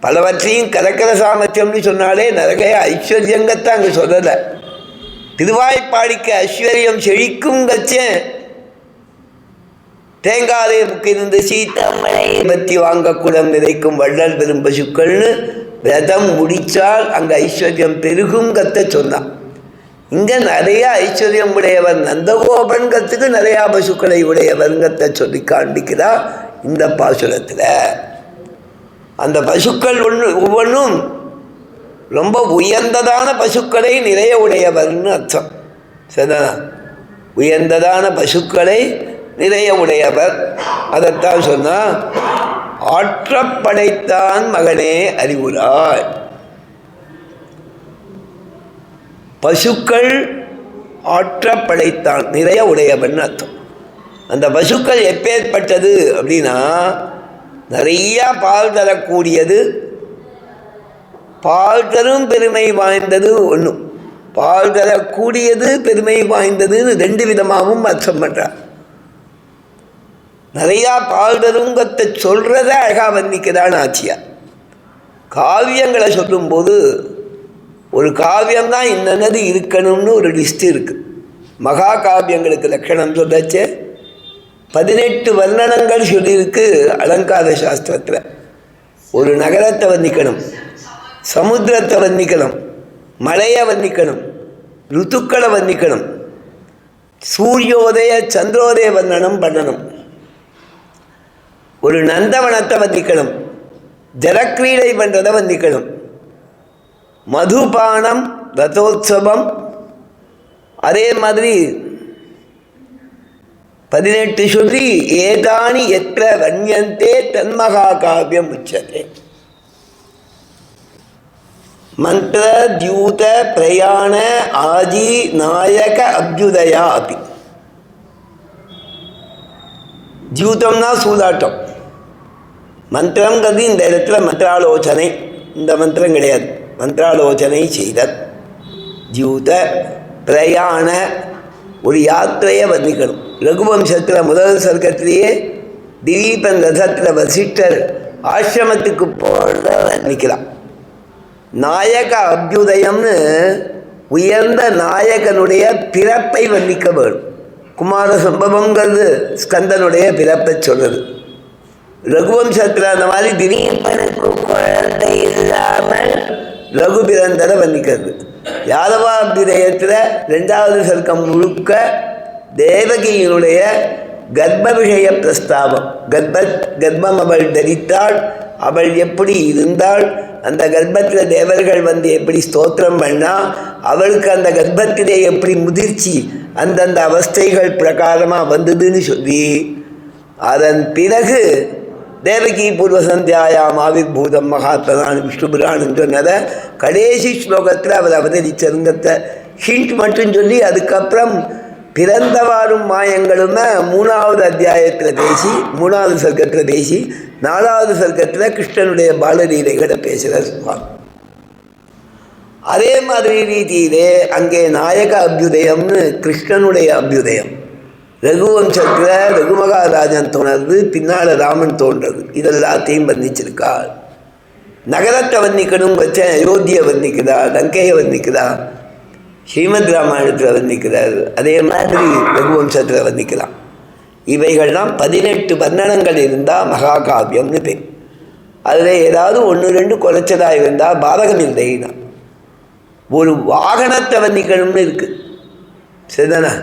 பலவற்றையும் கலக்கர சாமர்த்தியம்னு சொன்னாலே நிறைய ஐஸ்வர்யங்கத்தை அங்கே சொல்லலை. திருவாய்ப்பாடிக்கு ஐஸ்வர்யம் செழிக்குங்கச்சேன் தேங்காதே முக்கிருந்து சீத்தம்மனை பற்றி வாங்க குடம் விதைக்கும் வள்ளல் பெரும் பசுக்கள்னு விரதம் முடித்தால் அங்கே ஐஸ்வர்யம் பெருகுங்கத்தை சொன்னான். இங்கே நிறையா ஐஸ்வர்யம் உடையவர் நந்தகோபன்கத்துக்கு நிறையா பசுக்களை உடையவர்கத்தை சொல்லி காண்பிக்கிறா இந்த பாசுரத்தில். அந்த பசுக்கள் ஒவ்வொன்றும் ரொம்ப உயர்ந்ததான பசுக்களை நிறைய உடையவர்னு அர்த்தம். சரிதானா? உயர்ந்ததான பசுக்களை நிறைய உடையவர். அதைத்தான் சொன்னால் ஆற்றப்படைத்தான் மகனே அறிவுராய். பசுக்கள் ஆற்றப்படைத்தான், நிறைய உடையவன் அர்த்தம். அந்த பசுக்கள் எப்பேற்பட்டது அப்படின்னா, நிறைய பால் தரக்கூடியது, பால் தரும் பெருமை வாய்ந்தது. ஒன்றும் பால் தரக்கூடியது பெருமை வாய்ந்ததுன்னு ரெண்டு விதமாகவும் அர்த்தம் பண்ணுறார். நிறையா பால் தருங்கத்தை சொல்கிறத அழகாக வர்ணிக்கிறான் ஆச்சியார். காவியங்களை சொல்லும்போது ஒரு காவியம்தான் இன்னது இருக்கணும்னு ஒரு லிஸ்ட் இருக்குது. மகா காவியங்களுக்கு லட்சணம் சொல்லச்சே 18 வர்ணனங்கள் சொல்லியிருக்கு அலங்கார சாஸ்திரத்தில். ஒரு நகரத்தை வர்ணிக்கணும், சமுத்திரத்தை வர்ணிக்கணும், மலையை வர்ணிக்கணும், ருத்துக்களை வர்ணிக்கணும், சூரியோதய சந்திரோதய வர்ணனம் பண்ணணும், ஒரு நந்தவனத்தை வர்ணிக்கணும், ஜலக்கிரீடை பண்ணுறதை வர்ணிக்கணும், மதுபானம், ரதோத்சவம், அதே மாதிரி 18 சொல்லி ஏதானி எത്ര வன்யந்தே தன்மகா காவியம் உச்சதே. மந்திர தியூத பிரயாண ஆஜி நாயக அப்யுதயா அப்படி. தியூதம்னா சூதாட்டம், மந்திரங்கிறது இந்த இடத்துல மந்திராலோசனை, இந்த மந்திரம் கிடையாது, மந்திராலோசனை செய்தல். தியூத பிரயாண ஒரு யாத்திரையை வர்ணிக்கணும். ரகுவம்சத்தில் முதல் சர்க்கத்திலேயே திலீபன் ரதத்தில் வசிஷ்டர் ஆசிரமத்துக்கு போகிறத வர்ணிக்கலாம். நாயக அபியுதயம்னு உயர்ந்த நாயகனுடைய பிறப்பை வர்ணிக்க வேணும். குமார சம்பவங்கிறது ஸ்கந்தனுடைய பிறப்பை சொல்றது. ரகுவம்சத்தில் அந்த மாதிரி திலீபனுக்கு குழந்தை இல்லாமல் ரகு பிறந்ததை வர்ணிக்கிறது. யாதவாபியுதயத்தில் 2வது சர்க்கம் முழுக்க தேவகியினுடைய கர்ப்ப விஷய பிரஸ்தாபம். கர்ப்பம் அவள் தரித்தாள், அவள் எப்படி இருந்தாள், அந்த கர்ப்பத்தில் தேவர்கள் வந்து எப்படி ஸ்தோத்திரம் பண்ணா, அவளுக்கு அந்த கர்ப்பத்திலே எப்படி முதிர்ச்சி அந்தந்த அவஸ்தைகள் பிரகாரமாக வந்ததுன்னு சொல்லி, அதன் பிறகு தேவகி பூர்வசந்தியாயாம் ஆவிர்பூதம் மகாத்மனான் விஷ்ணு புராணம் சொன்னதை கடைசி ஸ்லோகத்தில் அவர் அவதரிச்சருங்கத்தை ஹிண்ட் மட்டும் சொல்லி, அதுக்கப்புறம் பிறந்தவாறும் மாயங்களுமே 3வது அத்தியாயத்தில் பேசி, 3வது சர்க்கத்தில் பேசி, 4வது சர்க்கத்தில் கிருஷ்ணனுடைய பாலலீலைகளை பேசுகிறார் சுவாமி. அதே மாதிரி ரீதியிலே அங்கே நாயக அபியுதயம்னு கிருஷ்ணனுடைய அபியுதயம். ரகுவம்சத்தில் ரகுமகாராஜன் தோன்றது, பின்னால் ராமன் தோன்றது, இதெல்லாத்தையும் வர்ணிச்சிருக்காள். நகரத்தை வர்ணிக்கணும் வச்சேன், அயோத்தியை வர்ணிக்குதா, லங்கையை வர்ணிக்குதா, ஸ்ரீமத் ராமாயணத்தில் வர்ணிக்கிறார். அதே மாதிரி ரகுவம்சத்தில் வர்ணிக்கலாம். இவைகள்லாம் 18 வர்ணனங்கள் இருந்தால் மகாகாவியம்னு பேர். அதில் ஏதாவது 1-2 குறைச்சதாக இருந்தால் பாதகம் இல்லைன்னா. ஒரு வாகனத்தை வர்ணிக்கணும்னு இருக்குது, சரிதானே?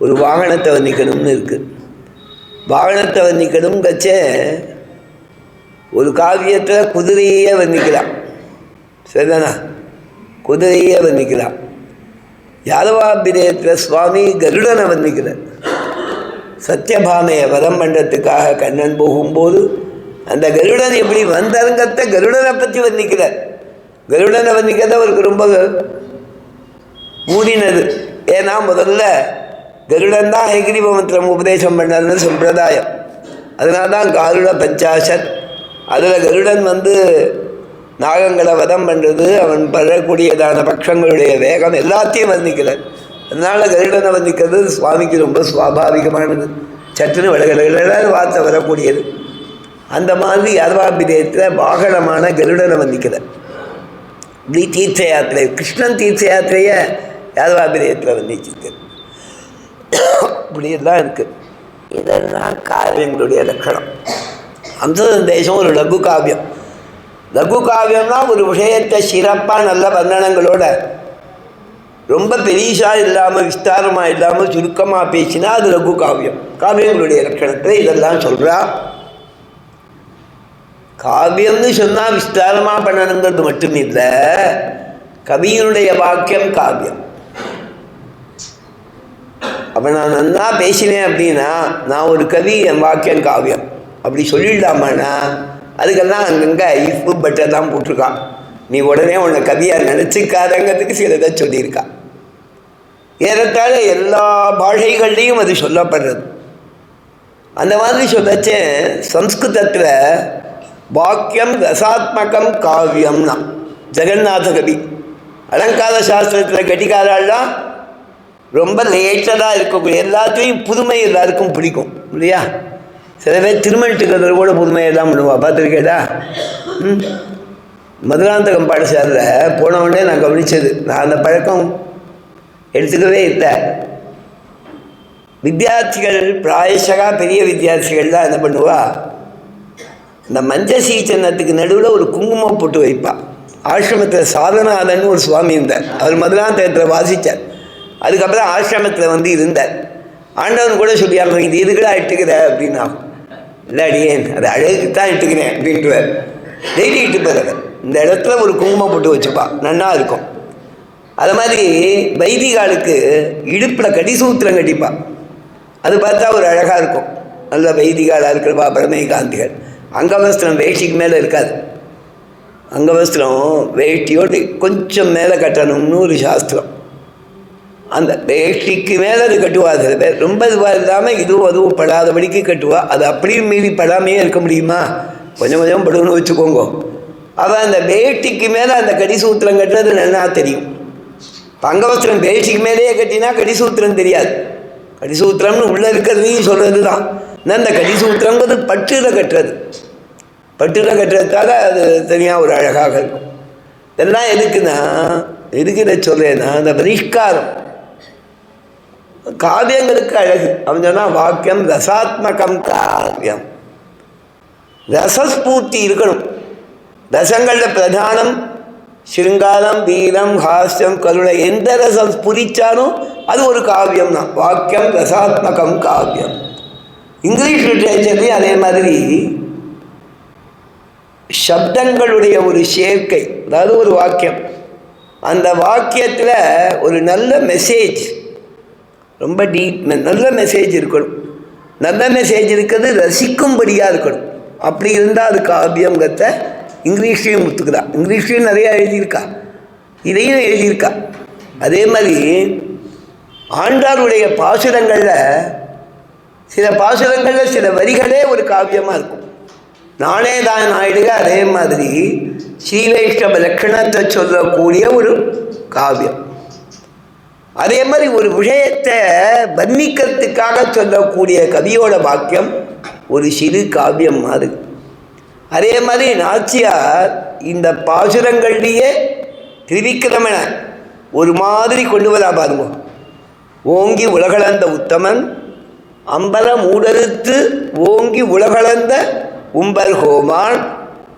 ஒரு வாகனத்தை வர்ணிக்கணும்னு இருக்குது. வாகனத்தை வர்ணிக்கணும் கச்சே ஒரு காவியத்தில் குதிரையே வர்ணிக்கலாம், சரிதானா? குதிரையே வர்ணிக்கலாம். யாதவாபிதயத்தில் சுவாமி கருடனை வர்ணிக்கிறார். சத்யபாமையை வதம் பண்ணுறதுக்காக கண்ணன் போகும்போது அந்த கருடன் எப்படி வந்தருங்கத்தை கருடனை பற்றி வர்ணிக்கிறார். கருடனை வர்ணிக்கிறத அவருக்கு ரொம்ப ஊதினது. ஏன்னா முதல்ல கருடன் தான் ஹயக்ரீவ மந்திரம் உபதேசம் பண்ணார்னு சம்பிரதாயம். அதனால தான் காருட பஞ்சாசத். அதில் கருடன் வந்து நாகங்களை வதம் பண்ணுறது, அவன் பழக்கூடியதான பட்சங்களுடைய வேகம் எல்லாத்தையும் வர்ணிக்கிறார். அதனால் கருடனை வர்ணிக்கிறது சுவாமிக்கு ரொம்ப சுவாபாவிகமானது. சற்றுன்னு விலகலகலான வார்த்தை வரக்கூடியது. அந்த மாதிரி யாதவாபிதயத்தில் வாகனமான கருடனை வர்ணிக்கிறார். இப்படி தீர்த்த யாத்திரை, கிருஷ்ணன் தீர்த்த யாத்திரையை யாதவாபிதயத்தில் வர்ணிச்சிருக்கு. இப்படியெல்லாம் இருக்குது. இதெல்லாம் காவியங்களுடைய லட்சணம். அந்த தேசம் ஒரு லகு காவியம். லகு காவியம்னா ஒரு விஷயத்தை சிறப்பாக நல்ல வர்ணனங்களோட ரொம்ப பெரிசாக இல்லாமல் விஸ்தாரமாக இல்லாமல் சுருக்கமாக பேசினா அது லகு காவியம். காவியங்களுடைய லட்சணத்தில் இதெல்லாம் சொல்கிறா. காவியம்னு சொன்னால் விஸ்தாரமாக பண்ணணுங்கிறது மட்டும் இல்லை, கவியினுடைய வாக்கியம் காவியம். அப்போ நான் நன்னா பேசினேன் அப்படின்னா நான் ஒரு கவி, என் வாக்கியம் காவியம். அப்படி சொல்லிடலாமான்னா அதுக்கெல்லாம் அங்கங்கே இஃப்பு பட்டர் தான் போட்டிருக்கான். நீ உடனே உன்னை கவியாக நினச்சிக்காதங்கிறதுக்கு சிலதை சொல்லியிருக்கான். ஏறத்தாழ எல்லா பாஷைகள்லேயும் அது சொல்லப்படுறது. அந்த மாதிரி சொல்லச்சே சம்ஸ்கிருதத்தில் வாக்கியம் ரசாத்மகம் காவியம்னா ஜெகநாத கவி. அலங்கார சாஸ்திரத்தில் கட்டிக்காரெல்லாம் ரொம்ப லேட்டடாக இருக்கக்கூடிய எல்லாத்தையும் புதுமை எல்லாருக்கும் பிடிக்கும் இல்லையா? சில பேர் திருமணத்துக்கு கூட புதுமையெல்லாம் பண்ணுவா, பார்த்துருக்கேடா? மதுராந்தகம் பாடசாலையில் போனவுடனே நான் கவனித்தது, நான் அந்த பழக்கம் எடுத்துக்கவே இல்லை. வித்தியார்த்திகள் பிராயசகா பெரிய வித்தியார்த்திகள்லாம் என்ன பண்ணுவா, இந்த மஞ்சள் சீச்சனத்துக்கு நடுவில் ஒரு குங்குமம் போட்டு வைப்பாள். ஆசிரமத்தில் சாதனாதன் ஒரு சுவாமி இருந்தார். அவர் மதுராந்தகத்தில் வாசித்தார். அதுக்கப்புறம் ஆசிரமத்தில் இருந்தார். ஆண்டவன் கூட சொல்லியாங்க, இது எதுக்கடா இட்டுக்கிற அப்படின்னா, இல்லை அடியேன் அது அழகுக்கு தான் இட்டுக்கிறேன் அப்படின்ட்டுவார். டெய்லி இட்டுப்பார். அதை இந்த இடத்துல ஒரு குங்குமம் போட்டு வச்சுப்பா, நன்னா இருக்கும். அது மாதிரி வைதிகாலுக்கு இடுப்பில் கடிசூத்திரம் கட்டிப்பா. அது பார்த்தா ஒரு அழகாக இருக்கும். நல்ல வைதிகாலாக இருக்கிறப்பா பரமே காந்திகள். அங்கவஸ்திரம் வேஷ்டிக்கு மேலே இருக்காது. அங்கவஸ்திரம் வேஷ்டியோடு கொஞ்சம் மேலே கட்டணும்னு ஒரு சாஸ்திரம். அந்த வேஷ்டிக்கு மேலே அது கட்டுவா. சில பேர் ரொம்ப இதுவாக இல்லாமல் இதுவும் அதுவும் படாதபடிக்கு கட்டுவா. அது அப்படியும் மீறி படாமையே இருக்க முடியுமா? கொஞ்சம் கொஞ்சம் படுன்னு வச்சுக்கோங்க. அவள் அந்த வேஷ்டிக்கு மேலே அந்த கடிசூத்திரம் கட்டுறது நல்லா தெரியும். அங்கவஸ்திரம் வேஷ்டிக்கு மேலேயே கட்டினா கடிசூத்திரம் தெரியாது. கடிசூத்திரம்னு உள்ளே இருக்கிறதையும் சொல்கிறது தான். அந்த கடிசூத்திரங்கிறது பட்டில் கட்டுறது. பட்டில் கட்டுறதுக்காக அது தனியாக ஒரு அழகாக இருக்கும். இதெல்லாம் எதுக்குன்னா, எதுக்கு இதை சொல்கிறேன்னா, அந்த பரிஷ்காரம் காவியங்களுக்கு அழகு. அவன் சொன்னால் வாக்கியம் ரசாத்மகம் காவியம். ரசஸ்பூர்த்தி இருக்கணும். ரசங்களில் பிரதானம் சிருங்காரம், வீரம், ஹாஸ்யம், கருணை. எந்த ரசம் புரிச்சாலும் அது ஒரு காவியம் தான். வாக்கியம் ரசாத்மகம் காவியம். இங்கிலீஷ் லிட்ரேச்சர்லேயும் அதே மாதிரி சப்தங்களுடைய ஒரு சேர்க்கை, அதாவது ஒரு வாக்கியம், அந்த வாக்கியத்தில் ஒரு நல்ல மெசேஜ், ரொம்ப டீப் நல்ல மெசேஜ் இருக்கணும். நல்ல மெசேஜ் இருக்கிறது ரசிக்கும்படியாக இருக்கணும். அப்படி இருந்தால் அது காவியங்கிறத இங்கிலீஷ்லேயும் ஒத்துக்குதா. இங்கிலீஷ்லேயும் நிறையா எழுதியிருக்கா, இதையும் எழுதியிருக்கா. அதே மாதிரி ஆண்டாருடைய பாசுரங்களில் சில பாசுரங்களில் சில வரிகளே ஒரு காவியமாக இருக்கும். நானே தான் ஆயிடுக. அதே மாதிரி ஸ்ரீவைஷ்ணவ லட்சணத்தை சொல்லக்கூடிய ஒரு காவியம். அதே மாதிரி ஒரு விஷயத்தை வர்ணிக்கிறதுக்காக சொல்லக்கூடிய கவியோட வாக்கியம் ஒரு சிறு காவியம் மாதிரி. அதே மாதிரி நாச்சியார் இந்த பாசுரங்கள்லேயே திருவிக்கிரமன ஒரு மாதிரி கொண்டு வரா பாருங்க. ஓங்கி உலகளந்த உத்தமன் அம்பல மூடறுத்து ஓங்கி உலகளந்த உம்பர் ஹோமான்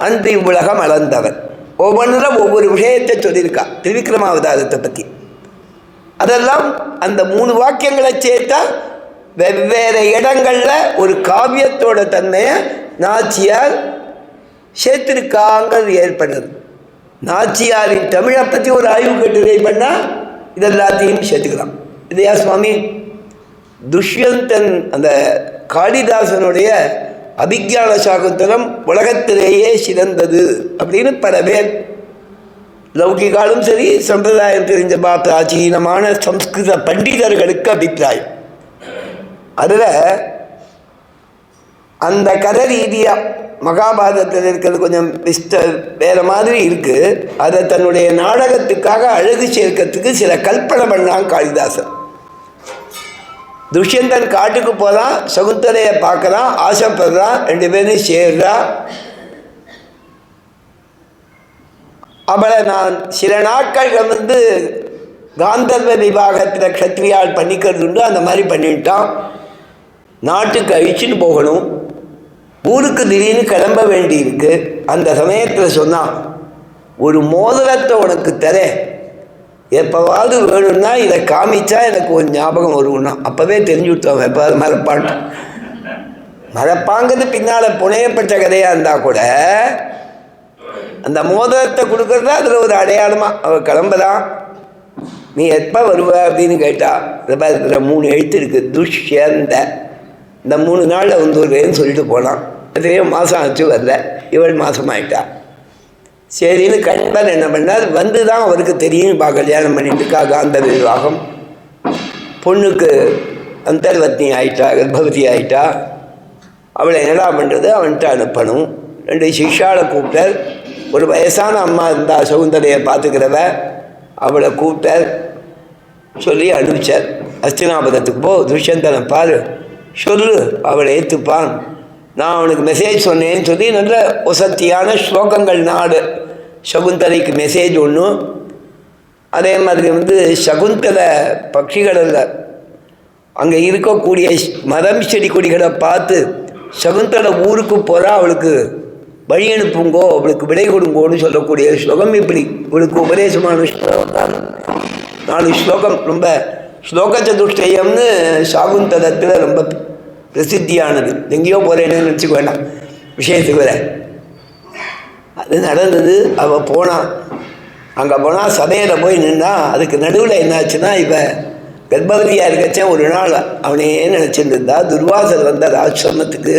அன்றி உலகம் அளந்தவன். ஒவ்வொன்றில் ஒவ்வொரு விஷயத்தை சொல்லியிருக்கா திருவிக்கிரமாவதாரத்தை பற்றி. அதெல்லாம் அந்த 3 வாக்கியங்களை சேர்த்தா வெவ்வேறு இடங்களில் ஒரு காவியத்தோட தன்மையை நாச்சியார் சேர்த்திருக்காங்கிறது ஏற்படுறது. நாச்சியாரின் தமிழை பற்றி ஒரு ஆய்வு கட்டுரை பண்ணால் இதெல்லாத்தையும் சேர்த்துக்கலாம் இல்லையா சுவாமி? துஷ்யந்தன் அந்த காளிதாசனுடைய அபிக்ஞான சாகுந்தலம் உலகத்திலேயே சிறந்தது அப்படின்னு பல பேர், லௌகிகாலும் சரி சம்பிரதாயம் தெரிஞ்ச பிராச்சீனமான சம்ஸ்கிருத பண்டிதர்களுக்கு அபிப்பிராயம். அதில் அந்த கதை ரீதியாக மகாபாரதத்தில் இருக்கிறது கொஞ்சம் வேறு மாதிரி இருக்குது. அதை தன்னுடைய நாடகத்துக்காக அழகு சேர்க்கறதுக்கு சில கல்பனை பண்ணான் காளிதாசன். துஷ்யந்தன் காட்டுக்கு போகிறான், சகுந்தலையை பார்க்குறான், ஆசைப்படுறான், 2 பேரும் சேர்றா. அவளை நான் சில நாட்கள் காந்தர்வ விவாகத்தில் க்ஷத்ரியால் பண்ணிக்கிறது உண்டு. அந்த மாதிரி பண்ணிட்டான். நாட்டுக்கு அழிச்சுன்னு போகணும். ஊருக்கு திடீர்னு கிளம்ப வேண்டியிருக்கு. அந்த சமயத்தில் சொன்னான், ஒரு மோதிரத்தை உனக்கு தரேன், எப்போவாவது வேணும்னா இதை காமிச்சா எனக்கு ஒரு ஞாபகம் வரும்னா. அப்போவே தெரிஞ்சு விட்டோம் எப்போது மறப்பான். மறப்பாங்கிறது பின்னால் புனையப்பட்ட கதையாக இருந்தால் கூட அந்த மோதிரத்தை கொடுக்குறதா அதில் ஒரு அடையாளமாக அவள் கிளம்புதான். நீ எப்போ வருவ அப்படின்னு கேட்டா, இதில் 3 எழுத்து இருக்குது, துஷ்யந்த. இந்த 3 நாளில் வந்துருவேன்னு சொல்லிட்டு போனான். எத்தனையோ மாதம் ஆச்சு வரல, இவள் மாதமாயிட்டா. சரின்னு கண்பர் என்ன பண்ணார், வந்து தான் அவருக்கு தெரியும், இப்போ கல்யாணம் பண்ணிட்டுக்கா, காந்த விவாகம், பொண்ணுக்கு அந்தர்வத்னி ஆயிட்டா, கர்ப்பவதி ஆயிட்டா, அவளை என்னடா பண்ணுறது, அவன்கிட்ட அனுப்பணும். 2 சிஷ்யாவை கூப்பிட்டார். ஒரு வயசான அம்மா இருந்தால் சகுந்தலையை பார்த்துக்கிறவ, அவளை கூப்பிட்டார், சொல்லி அனுப்பிச்சார். அஸ்தினாபுரத்துக்கு போ, துஷ்யந்தனை பாரு, சொல்லு, அவளை ஏற்றுப்பான், நான் அவனுக்கு மெசேஜ் சொன்னேன்னு சொல்லி நல்ல வசத்தியான ஸ்லோகங்கள் 4 சகுந்தலைக்கு மெசேஜ் ஒன்று. அதே மாதிரி சகுந்தலை பட்சிகளில் அங்கே இருக்கக்கூடிய மரம் செடி கொடிகளை பார்த்து சகுந்தலை ஊருக்கு போகிறா, அவளுக்கு வழி அனுப்புங்கோ, அவளுக்கு விடை கொடுங்கோன்னு சொல்லக்கூடிய ஸ்லோகம். இப்படி இவளுக்கு உபதேசமான ஸ்லோகம் தான் 4 ஸ்லோகம். ரொம்ப ஸ்லோக சதுஷ்டயம்னு சாகுந்தலத்தில் ரொம்ப பிரசித்தியானது. எங்கேயோ போகிறேன்னு நினச்சிக்க வேண்டாம், விஷயத்துக்கு வர. அது நடந்தது. அவள் போனான், அங்கே போனால் சபையில் போய் நின்னா, அதுக்கு நடுவில் என்னாச்சுன்னா, இப்போ கர்ப்பவதியாக இருக்கச்சே ஒரு நாள் அவனே நினச்சிருந்தா, துர்வாசர் வந்தார் ஆசிரமத்துக்கு.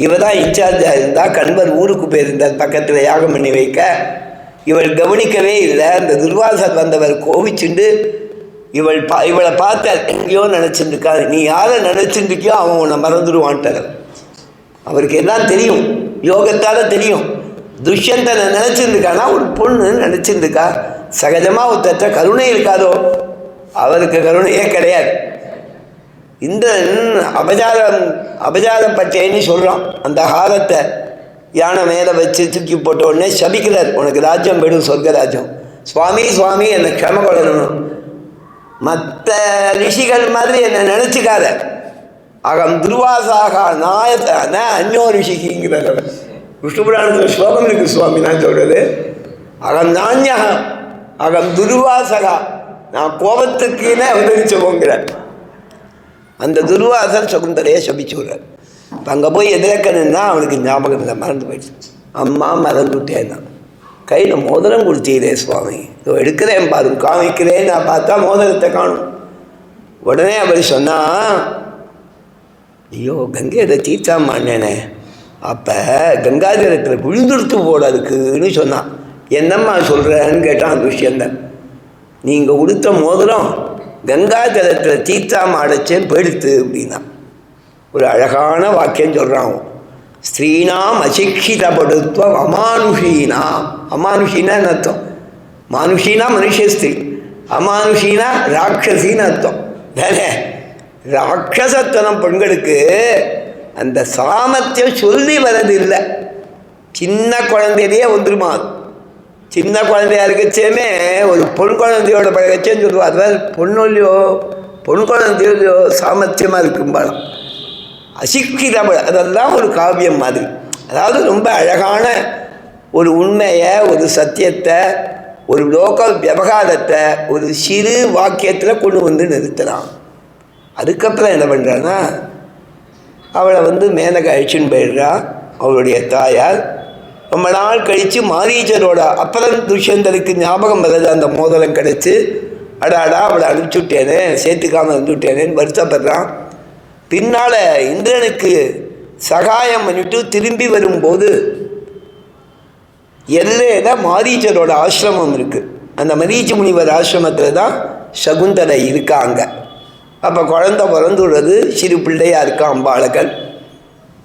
இவ தான் இன்சார்ஜாக இருந்தால், கண்வர் ஊருக்கு போயிருந்தார் பக்கத்தில் யாகம் பண்ணி வைக்க. இவள் கவனிக்கவே இல்லை. அந்த துர்வாசர் வந்தவர் கோவிச்சுண்டு இவளை பார்த்தார், எங்கேயோ நினச்சிருந்துக்கா, நீ யாரை நினச்சிருந்துக்கியோ அவன் உன்னை மறந்துடுவான்ட்டார். அவருக்கு எல்லாம் தெரியும், யோகத்தால் தெரியும். துஷ்யந்தனை நினச்சிருந்துக்கானா ஒரு பொண்ணு நினச்சிருந்துக்கா. சகஜமாக ஒருத்தற்ற கருணை இருக்காதோ, அவருக்கு கருணையே கிடையாது. இந்திரன் அபஜாரப்பட்டேன்னு சொல்கிறான். அந்த ஹாரத்தை யானை மேலே வச்சு தூக்கி போட்ட உடனே சபிக்கிறார், உனக்கு ராஜ்யம் வேணும், சொர்க்கராஜ்யம். சுவாமி சுவாமி என்னை க்ஷம கொள்ளணும், மற்ற ரிஷிகள் மாதிரி என்னை நினச்சிக்காத. அகம் துர்வாசாக நாயன அந்யோ ரிஷிங்கிறார். விஷ்ணு புராணத்தில் ஸ்லோகம் இருக்குது சுவாமி, நான் சொல்கிறது. அகம் நான்யா அகம் துர்வாசகா, நான் கோபத்துக்குன்னே அவதரிச்சவோங்கிறார். அந்த துர்வாசன் சகுந்தலையை சபிச்சு விடுறார். இப்போ அங்கே போய் எதிர்க்கணுன்னா அவனுக்கு ஞாபகம் இல்லை, மறந்து போயிடுச்சு. அம்மா மறந்துவிட்டேன், தான் கையில் மோதிரம் கொடுத்தீரே சுவாமி, இதோ எடுக்கிறேன் பாரு, காமிக்கிறேன். நான் பார்த்தா மோதிரத்தை காணும். உடனே அவர் சொன்னால், ஐயோ கங்கையில் தீர்த்தாமான்னேனே, அப்போ கங்காதரத்தில் விழுந்துடுத்து போட இருக்குன்னு சொன்னான். என்னம்மா சொல்கிறேன்னு கேட்டான் துஷ்யந்தன். நீங்கள் கொடுத்த மோதிரம் கங்காதரத்தில் தீர்த்தாம அடைச்சேன் போயிடுத்து அப்படின்னா. ஒரு அழகான வாக்கியம் சொல்கிறான். ஸ்ரீனாம் அசிக்ஷிதபடுத்துவம் அமானுஷீனாம். அமானுஷீனா அர்த்தம், மானுஷீனா மனுஷ ஸ்திரீ, அமானுஷீனா ராட்சசின்னு அர்த்தம் தானே. ராட்சசத்தனம் பெண்களுக்கு அந்த சாமர்த்தியம் சொல்லி வரதில்லை. சின்ன குழந்தையிலேயே வந்துருமா. சின்ன குழந்தையா இருக்கச்சேமே ஒரு பொன் குழந்தையோட பழகச்சேன்னு சொல்லுவாள். அதாவது பொண்ணுலையோ பொன் குழந்தையோ சாமர்த்தியமாக இருக்கும்பாலும் அசிக்கிதபட, அதெல்லாம் ஒரு காவியம் மாதிரி. அதாவது ரொம்ப அழகான ஒரு உண்மையை, ஒரு சத்தியத்தை, ஒரு லோக விவகாரத்தை ஒரு சிறு வாக்கியத்தில் கொண்டு வந்து நிறுத்தலாம். அதுக்கப்புறம் என்ன பண்ணுறான்னா, அவளை மேனக அழிச்சுன்னு போயிடுறா. அவளுடைய தாயார் ரொம்ப நாள் கழித்து மாரீச்சரோட அப்புறம் துஷ்யந்தனுக்கு ஞாபகம் வருது, அந்த மோதிரம் கிடச்சி. அடாடா அவளை அனுப்பிச்சுட்டேனே, சேர்த்துக்காமல் இருந்துவிட்டேனேன்னு வருத்தப்படுறான். பின்னால் இந்திரனுக்கு சகாயம் பண்ணிட்டு திரும்பி வரும்போது எல்லையில் மாரீச்சரோட ஆசிரமம் இருக்குது. அந்த மரீச்ச முனிவர் ஆசிரமத்தில் தான் சகுந்தலை இருக்காங்க. அப்போ குழந்தை பிறந்துள்ளது, சிறு பிள்ளையாக இருக்கான் அம்பாளகன்,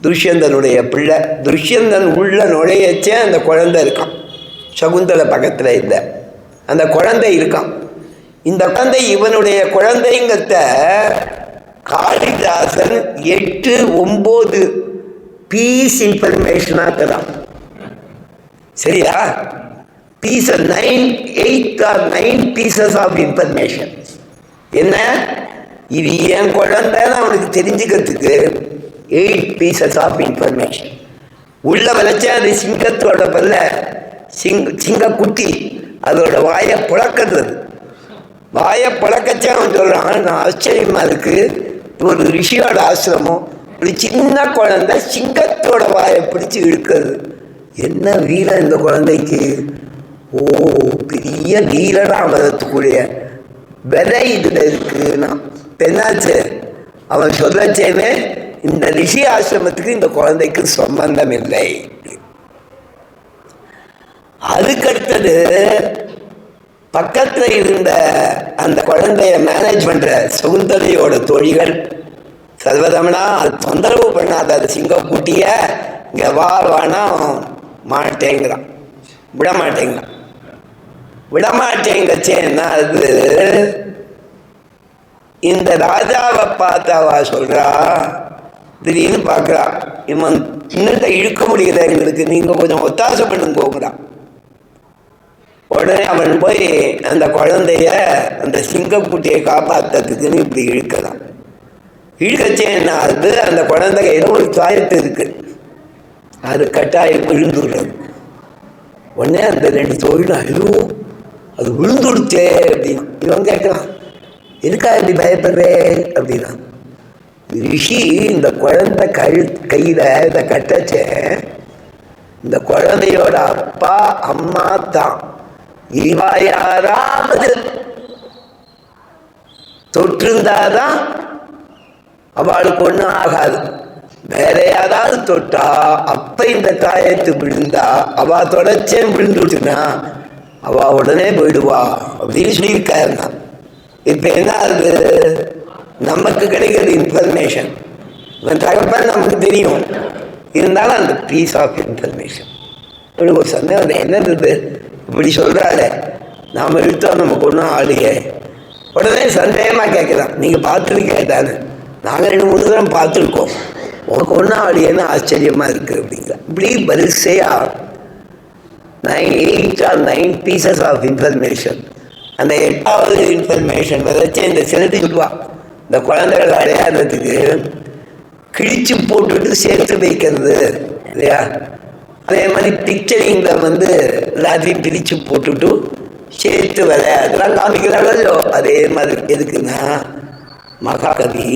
துஷ்யந்தனுடைய பிள்ளை. துஷ்யந்தன் உள்ள நுழையச்சே அந்த குழந்தை இருக்கான், சகுந்தலை பக்கத்தில் இல்லை. அந்த குழந்தை இருக்கான். இந்த குழந்தை இவனுடைய குழந்தைங்கிறத காளிதாசன் 8-9 பீஸ் இன்ஃபர்மேஷனாக தரான். சரியா? Piece 9 pieces of information. என்ன இது என் குழந்தைன்னு அவனுக்கு தெரிஞ்சுக்கிறதுக்கு 8 பீசஸ் ஆஃப் இன்ஃபர்மேஷன். உள்ள வளைச்சா அது சிங்கத்தோட பல்ல, சிங்கக்குட்டி அதோட வாயை புழக்கிறது. வாயை புழக்கச்சே அவன் சொல்கிறான், நான் ஆச்சரியமாக இருக்குது, ஒரு ரிஷியோட ஆசிரமம், ஒரு சின்ன குழந்தை சிங்கத்தோட வாயை பிடிச்சி இழுக்கிறது. என்ன வீரம் இந்த குழந்தைக்கு! ஓ, பெரிய வீரனாக வரத்துக்குரிய விதை இதில் இருக்குன்னா என்னாச்சு? அவன் சொல்லச்சேமே இந்த ரிஷி ஆசிரமத்துக்கு இந்த குழந்தைக்கு சம்பந்தம் இல்லை. அதுக்கடுத்தது பக்கத்தில் இருந்த அந்த குழந்தைய மேனேஜ் பண்ற சகுந்தலையோட தோழிகள், சர்வதமனா அது தொந்தரவு பண்ணாத அது சிங்கக்குட்டிய இங்க வானா மாட்டேங்கிறான், விடமாட்டேங்கச்சேன்னா அது இந்த ராஜாவை பார்த்தாவா சொல்றா, திடீர்னு பார்க்குறா, இவன் இன்னும் இழுக்க முடியல எங்களுக்கு, நீங்க கொஞ்சம் ஒத்தாசை பண்ணுங்க போகிறான். உடனே அவன் போய் அந்த குழந்தைய அந்த சிங்கக்குட்டியை காப்பாற்றுறதுக்குன்னு இப்படி இழுக்கலாம். இழுக்கச்சேன்னா அது அந்த குழந்தை கையில் ஒரு தாயத்து இருக்கு, அது கட்டாயம் விழுந்துடுறது. உடனே அந்த 2 தோழிலும் ஐயோ அது விழுந்துடுச்சே அப்படின்னா. இவன் கேட்கலாம், எதுக்கா இப்படி பயப்படுறேன் அப்படின்னா, ரிஷி இந்த குழந்தை கையில இதை கட்டச்சே, இந்த குழந்தையோட அப்பா அம்மா தான், இவா யாராவது தொற்றிருந்தாதான் அவளுக்கு ஒன்றும் ஆகாது, வேற யாராவது தொட்டா அப்ப இந்த தாயத்து விழுந்தா அவ தொடச்சே விழுந்துட்டுனா அவ உடனே போயிடுவா அப்படின்னு சொல்லியிருக்காருன்னா. இப்ப என்ன ஆகுது, நமக்கு கிடைக்கிறது இன்ஃபர்மேஷன், இவன் தகப்பன் நமக்கு தெரியும், இருந்தாலும் அந்த பீஸ் ஆஃப் இன்ஃபர்மேஷன் ஒரு சந்தேகம் என்னது இப்படி சொல்றாளே, நாம இழுத்தோம் நமக்கு ஒன்றும் ஆளுக. உடனே சந்தேகமா கேட்கலாம், நீங்க பார்த்துருக்கே தானே, நாங்கள் 2-3 தரம் பார்த்துருக்கோம், உனக்கு ஒன்றும் ஆளுன்னு ஆச்சரியமா இருக்கு அப்படிங்கிற. இப்படி வரிசையா 8 or 9 pieces ஆஃப் இன்ஃபர்மேஷன். அந்த 8வது இன்ஃபர்மேஷன் வச்சு இந்த சிலட்டி சொல்லுவா, இந்த குழந்தைகள் அடையாளத்துக்கு கிழிச்சு போட்டுட்டு சேர்த்து வைக்கிறது இல்லையா, அதே மாதிரி பிக்சரிங்ல எல்லாத்தையும் பிரித்து போட்டுட்டு சேர்த்து அதெல்லாம் காமிக்கிறாங்களோ, அதே மாதிரி எதுக்குன்னா மகாகவி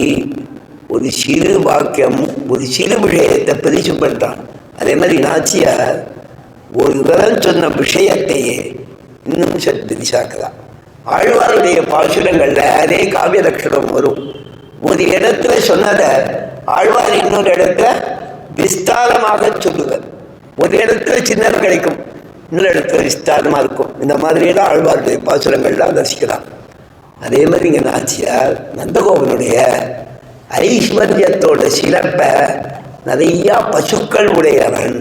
ஒரு சிறு வாக்கியம் ஒரு சிறு விஷயத்தை பிரிச்சு பண்றான். அதே மாதிரி நாச்சியார் ஒரு தரம் சொன்ன விஷயத்தையே இன்னும் சற்று பிரிச்சாக்கலாம். ஆழ்வாருடைய பாசுரங்கள்ல அதே காவிய லட்சணம் வரும். ஒரு இடத்துல சொன்னதை ஆழ்வார் இன்னொரு இடத்துல விஸ்தாரமாக சொல்லுவார். ஒரு இடத்துல சின்னம் கிடைக்கும், இன்னொரு இடத்துல விஸ்தாரமா இருக்கும். இந்த மாதிரியெல்லாம் ஆழ்வாருடைய பாசுரங்கள்லாம் தரிசிக்கலாம். அதே மாதிரி இங்க நாச்சியார் நந்தகோபனுடைய ஐஸ்வர்யத்தோட சிறப்ப நிறைய பசுக்கள் உடையவன்,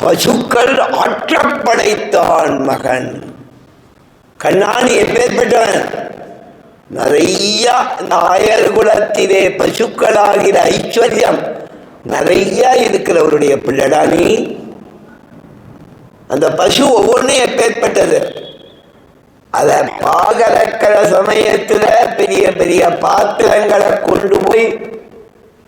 பசுக்கள் ஆற்றப்படைத்தான் மகன். கண்ணாடி எப்பேற்பட்டவன், நிறைய நாயர் குலத்திலே பசுக்களாகிற ஐஸ்வர்யம் நிறைய இருக்கிறவருடைய பிள்ளடா நீ. அந்த பசு ஒவ்வொன்றும் எப்பேற்பட்டது, அத பாகரக்கிற சமயத்துல பெரிய பெரிய பாத்திரங்களை கொண்டு போய்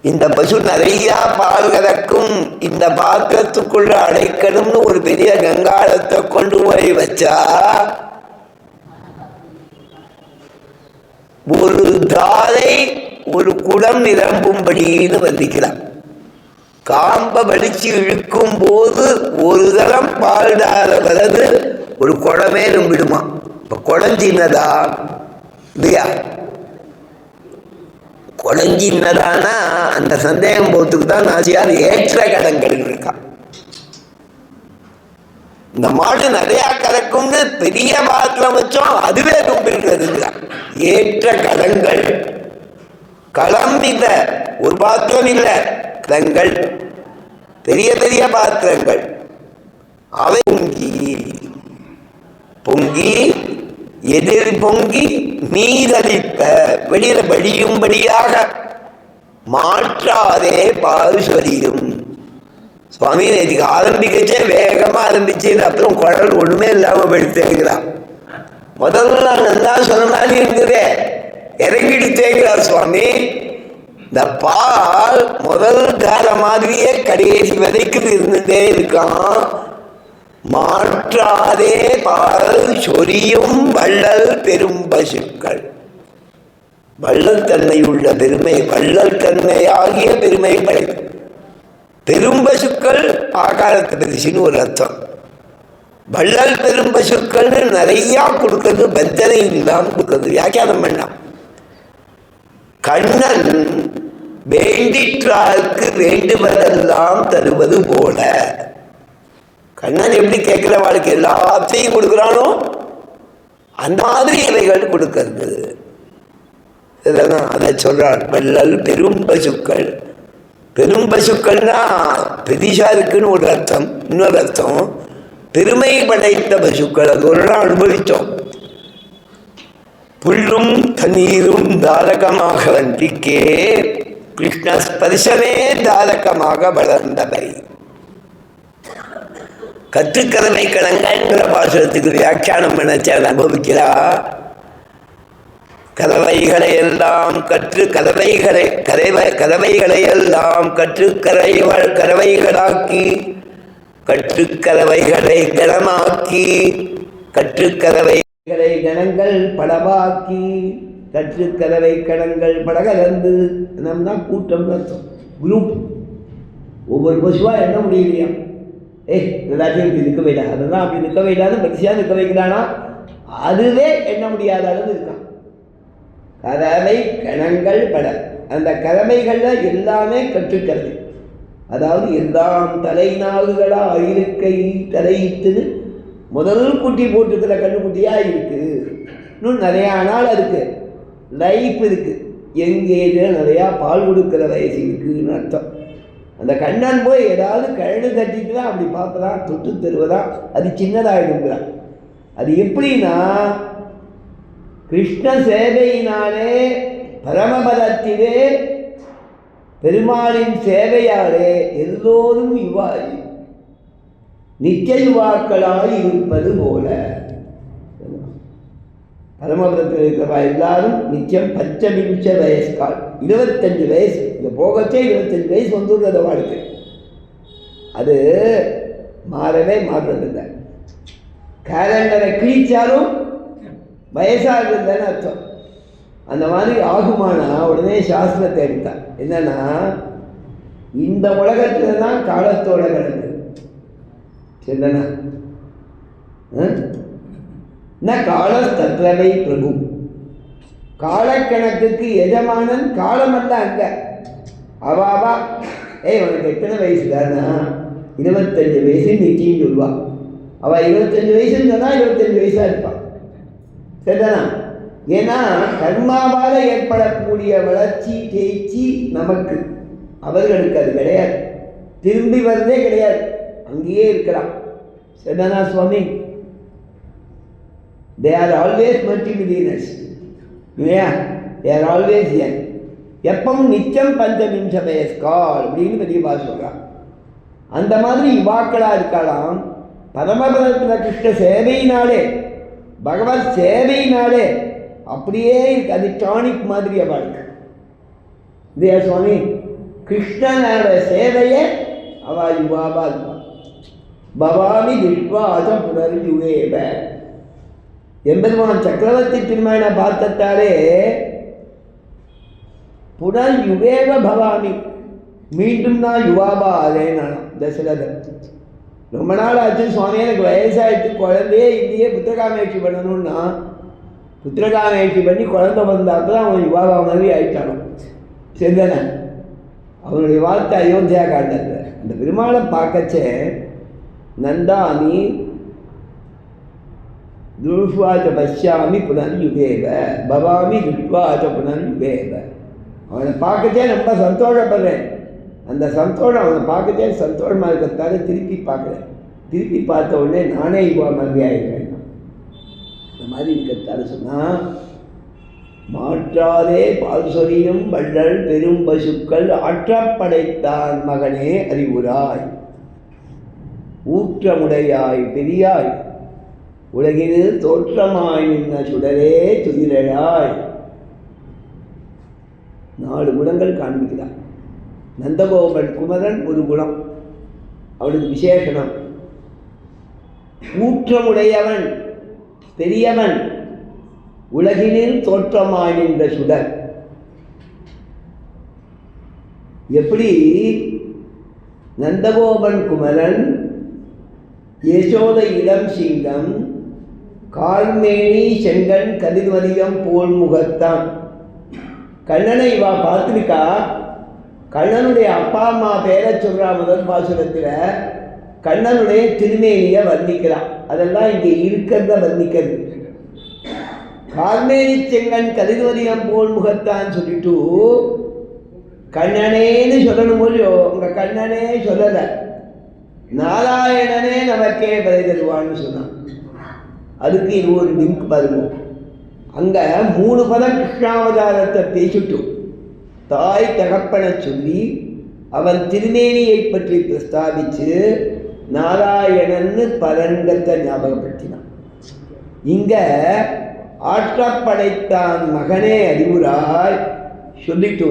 இந்த பசு நிறைய பால் கறக்கும், இந்த பாத்திரத்துக்குள்ள அடைக்கணும்னு ஒரு பெரிய கங்காளத்தை கொண்டு போய் வச்சா ஒரு தாரை ஒரு குடம் நிரம்பும்படின்னு வந்திக்கலாம். காம்ப வலிச்சு இழுக்கும் போது ஒரு தரம் பால்டார வரது ஒரு குடமே நம்பிடுமா. இப்ப குடஞ்சின்னதா இல்லையா, குடஞ்சின்னதானா அந்த சந்தேகம் போத்துக்கு தான் நாச்சியார் ஏற்ற கடன்கள் இருக்கா. இந்த மாடு நிறைய கறக்கும்னு பெரிய பாத்திரம் வச்சோம், அதுவே கும்பிடுறதுங்களா. ஏற்ற கடன்கள், களம் இல்லை, ஒரு பாத்திரம் இல்லை, கடன்கள் பெரிய பெரிய பாத்திரங்கள், அவை பொங்கி பொங்கி எதிர் பொங்கி மீதளிப்ப வெளியில வழியும்படியாக மாற்றாதே பால் சொரியும். சுவாமி இதுக்கு ஆரம்பிக்கச்சே வேகமா ஆரம்பிச்சு அப்புறம் குழல் ஒண்ணுமே இல்லாம எடுத்துக்கிறான். முதல்ல நல்லா சொன்ன மாதிரி இருக்குதே இறங்கிடுச்சேங்கிறார் சுவாமி. இந்த பால் முதல் கால மாதிரியே கடைசி வரைக்கும் இருந்துட்டே இருக்கான். மாற்றாதே பால் சொரியும் வள்ளல் பெரும் பசுக்கள். வள்ளல் தன்மை உள்ள பெருமை, வள்ளல் தன்மையாகிய பெருமை படைக்கும் பெரும் பசுக்கள் ஆகாரத்தை பரிசுன்னு ஒரு அர்த்தம். வள்ளல் பெரும் பசுக்கள் நிறைய கொடுக்கறது, பத்தனை இல்லாம கொடுக்கறது. வியாக்கியானம் பண்ணலாம். கண்ணன் வேண்டிற்றார்க்கு வேண்டுவதெல்லாம் தருவது போல. கண்ணன் எப்படி கேட்கிற வாழ்க்கை எல்லாத்தையும் கொடுக்குறானோ அந்த மாதிரி இவைகள் கொடுக்கறது. இதெல்லாம் அதை சொல்றான். வள்ளல் பெரும் பசுக்கள். பெரும் பசுக்கள்னா பெரிசா இருக்குன்னு ஒரு அர்த்தம். இன்னொரு அர்த்தம் பெருமை படைத்த பசுக்கள். அது ஒரு நாள் அனுபவித்தோம். புல்லும் தண்ணீரும் தாரகமாக வந்திக்கே கிருஷ்ண ஸ்பர்சமே தாரகமாக வளர்ந்தவை. கற்றுக்கதவை கடங்கிற பாசுரத்துக்கு வியாக்கியானம் பண்ண அனுபவிக்கிறா. கதவைகளை எல்லாம் கற்று கதவைகளை எல்லாம் கற்று கரவைகளாக்கி கற்றுக்கதவைகளை கணமாக்கி கற்றுக்கதவைகளை கணங்கள் படவாக்கி கற்றுக்கதவை கடங்கள் படகலந்து. நம்ம தான் கூட்டம் அர்த்தம், குரூப். ஒவ்வொரு பசுவா என்ன முடியலையா? எல்லாத்தையும் இப்படி நிற்க வைடா, அதெல்லாம் அப்படி நிற்க வைடாது பரிசியாக நிற்க வைக்கிறானா அதுவே என்ன முடியாத அளவு இருக்கான். கதவை கணங்கள் பட, அந்த கதவைகளில் எல்லாமே கற்றுக்கறவை. அதாவது எல்லாம் தலைநாகுகளா இருக்கை தலையிட்டுன்னு முதல் குட்டி போட்டுக்கிற கண்ணுக்குட்டியாக இருக்குது. இன்னும் நிறையா நாள் இருக்குது, லைஃப் இருக்குது, எங்கேஜ் நிறையா பால் கொடுக்குற வயசு இருக்குதுன்னு அர்த்தம். அந்த கண்ணன் போய் ஏதாவது கழடு தட்டிட்டு தான் அப்படி பார்ப்பதான், தொட்டு தருவதா, அது சின்னதாகிடுங்கிறான். அது எப்படின்னா கிருஷ்ண சேவையினாலே பரமபதத்திலே பெருமாளின் சேவையாலே எல்லோரும் நித்திய யுவாக்களாய் இருப்பது போல. பரமபதத்தில் இருக்கிறவா எல்லாரும் நித்தியம் பஞ்சவிம்ச வயசுக்கால், 25 வயசு. இந்த போகச்சே 25 வயசு வந்துடுறத வாழ்க்கை. அது மாறவே மாறுறதில்லை. கேலண்டரை கிழிச்சாலும் வயசாகுதுன்னு அர்த்தம். அந்த மாதிரி ஆகுமானா உடனே சாஸ்திரத்தை எடுத்தான். என்னன்னா இந்த உலகத்துல தான் காலத்தோட கணக்கு. சரிதானா? கால தத்ரவை பிரபு. காலக்கணக்குக்கு எஜமானன் காலமல்ல. அங்க அவாவா உனக்கு எத்தனை வயசு தானா? 25 வயசு நிச்சயம் சொல்லுவா. அவள் 25 வயசுன்னு சொன்னா 25 வயசா இருப்பான். சரிதானா? ஏன்னா கர்மாவால் ஏற்படக்கூடிய வளர்ச்சி தேய்ச்சி நமக்கு, அவர்களுக்கு அது கிடையாது. திரும்பி வர்றதே கிடையாது, அங்கேயே இருக்கலாம். சரிதானா சுவாமி? They are always multimillionaires. இல்லையா? They are always young. எப்பவும் நிச்சயம் பஞ்சவிம்ச வயஸ்கால் அப்படின்னு பெரியப்பா சொல்கிறான். அந்த மாதிரி யுவாக்களாக இருக்கலாம். பரமபதத்தில் கிருஷ்ண சேவையினாலே, பகவத் சேவையினாலே அப்படியே இருக்கு. அது டானிக் மாதிரி வாழ்க்கை. இல்லையா சுவாமி? கிருஷ்ணனோட சேவையை அவள் யுவாவா இருப்பான். பவாமி விஸ்வாச புனர்யுவேவ. எம்பெருமான் சக்கரவர்த்தி திருமண பார்த்தத்தாலே புனல் யுவேவ பவாமி, மீண்டும் நான் யுவாபா ஆதேனான் தசரதன். ரொம்ப நாள் ஆச்சு சுவாமி, எனக்கு வயசாகிட்டு, குழந்தையே இல்லையே, புத்திரகாமேட்சி பண்ணணும்னா புத்திரகாமேட்சி பண்ணி குழந்தை வந்தால் தான் அவன் யுவாபா மாதிரி ஆயிட்டானோ. சரிதானே? அவனுடைய வார்த்தை அயோத்தியா காண்டது. அந்த பெருமாளை பார்க்கச்சே நந்தாமி துஷ்வாச்ச பஷ்யாமி புனர்யுகேவ பவாமி துஷ்வாச்ச புனர்யுகேவ. அவனை பார்க்கச்சே ரொம்ப சந்தோஷப்படுறேன். அந்த சந்தோஷம், அவனை பார்க்கச்சே சந்தோஷமாக இருக்கிறதால திருப்பி பார்க்குறேன். திருப்பி பார்த்த உடனே நானே யுவா மாதிரி ஆகிடுறேன். இந்த மாதிரி இருக்கிறதால சொன்னால் மாற்றாதே பால் சொரியும் வள்ளல் பெரும் பசுக்கள் ஆற்றப்படைத்தான் மகனே அறிவுராய் ஊற்றமுடையாய் பெரியாய் உலகில் தோற்றமாய் நின்ன சுடரே துயிலாய். 4 குணங்கள் காண்பிக்கிறார். நந்தகோபன் குமரன் ஒரு குணம், அவனுக்கு விசேஷனம். ஊற்றமுடையவன், பெரியவன், உலகினில் தோற்றமாய் நின்ற சுடர். எப்படி நந்தகோபன் குமரன், யசோத இளம் சிங்கம், கால்மேனி செங்கன் கதிர்வதிகம் போல் முகத்தான். கண்ணனை இவா பார்த்துருக்கா. கண்ணனுடைய அப்பா அம்மா பேரை சொல்றா முதல் பாசுரத்தில். கண்ணனுடைய திருமேனியை வர்ணிக்கிறான். அதெல்லாம் இங்கே இருக்கிறத வர்ணிக்கிறது. கார்மேனி செங்கன் கதிர்வதியம் போல் முகத்தான் சொல்லிட்டு கண்ணனேன்னு சொல்லணும் போது உங்க கண்ணனே சொல்லலை, நாராயணனே நமக்கே விலை தருவான்னு சொன்னான். அதுக்கு இது ஒரு லிங்க் பாருங்க. அங்க 3 பதம் கிருஷ்ணாவதாரத்தை பேசிட்டு தாய் தகப்பனை சொல்லி அவன் திருமேனியை பற்றி பிரஸ்தாபிச்சு நாராயணன்னு பரங்கத்தை ஞாபகப்படுத்தினான். இங்க ஆற்றப்படைத்தான் மகனே அறிவுராய் சொல்லிட்டு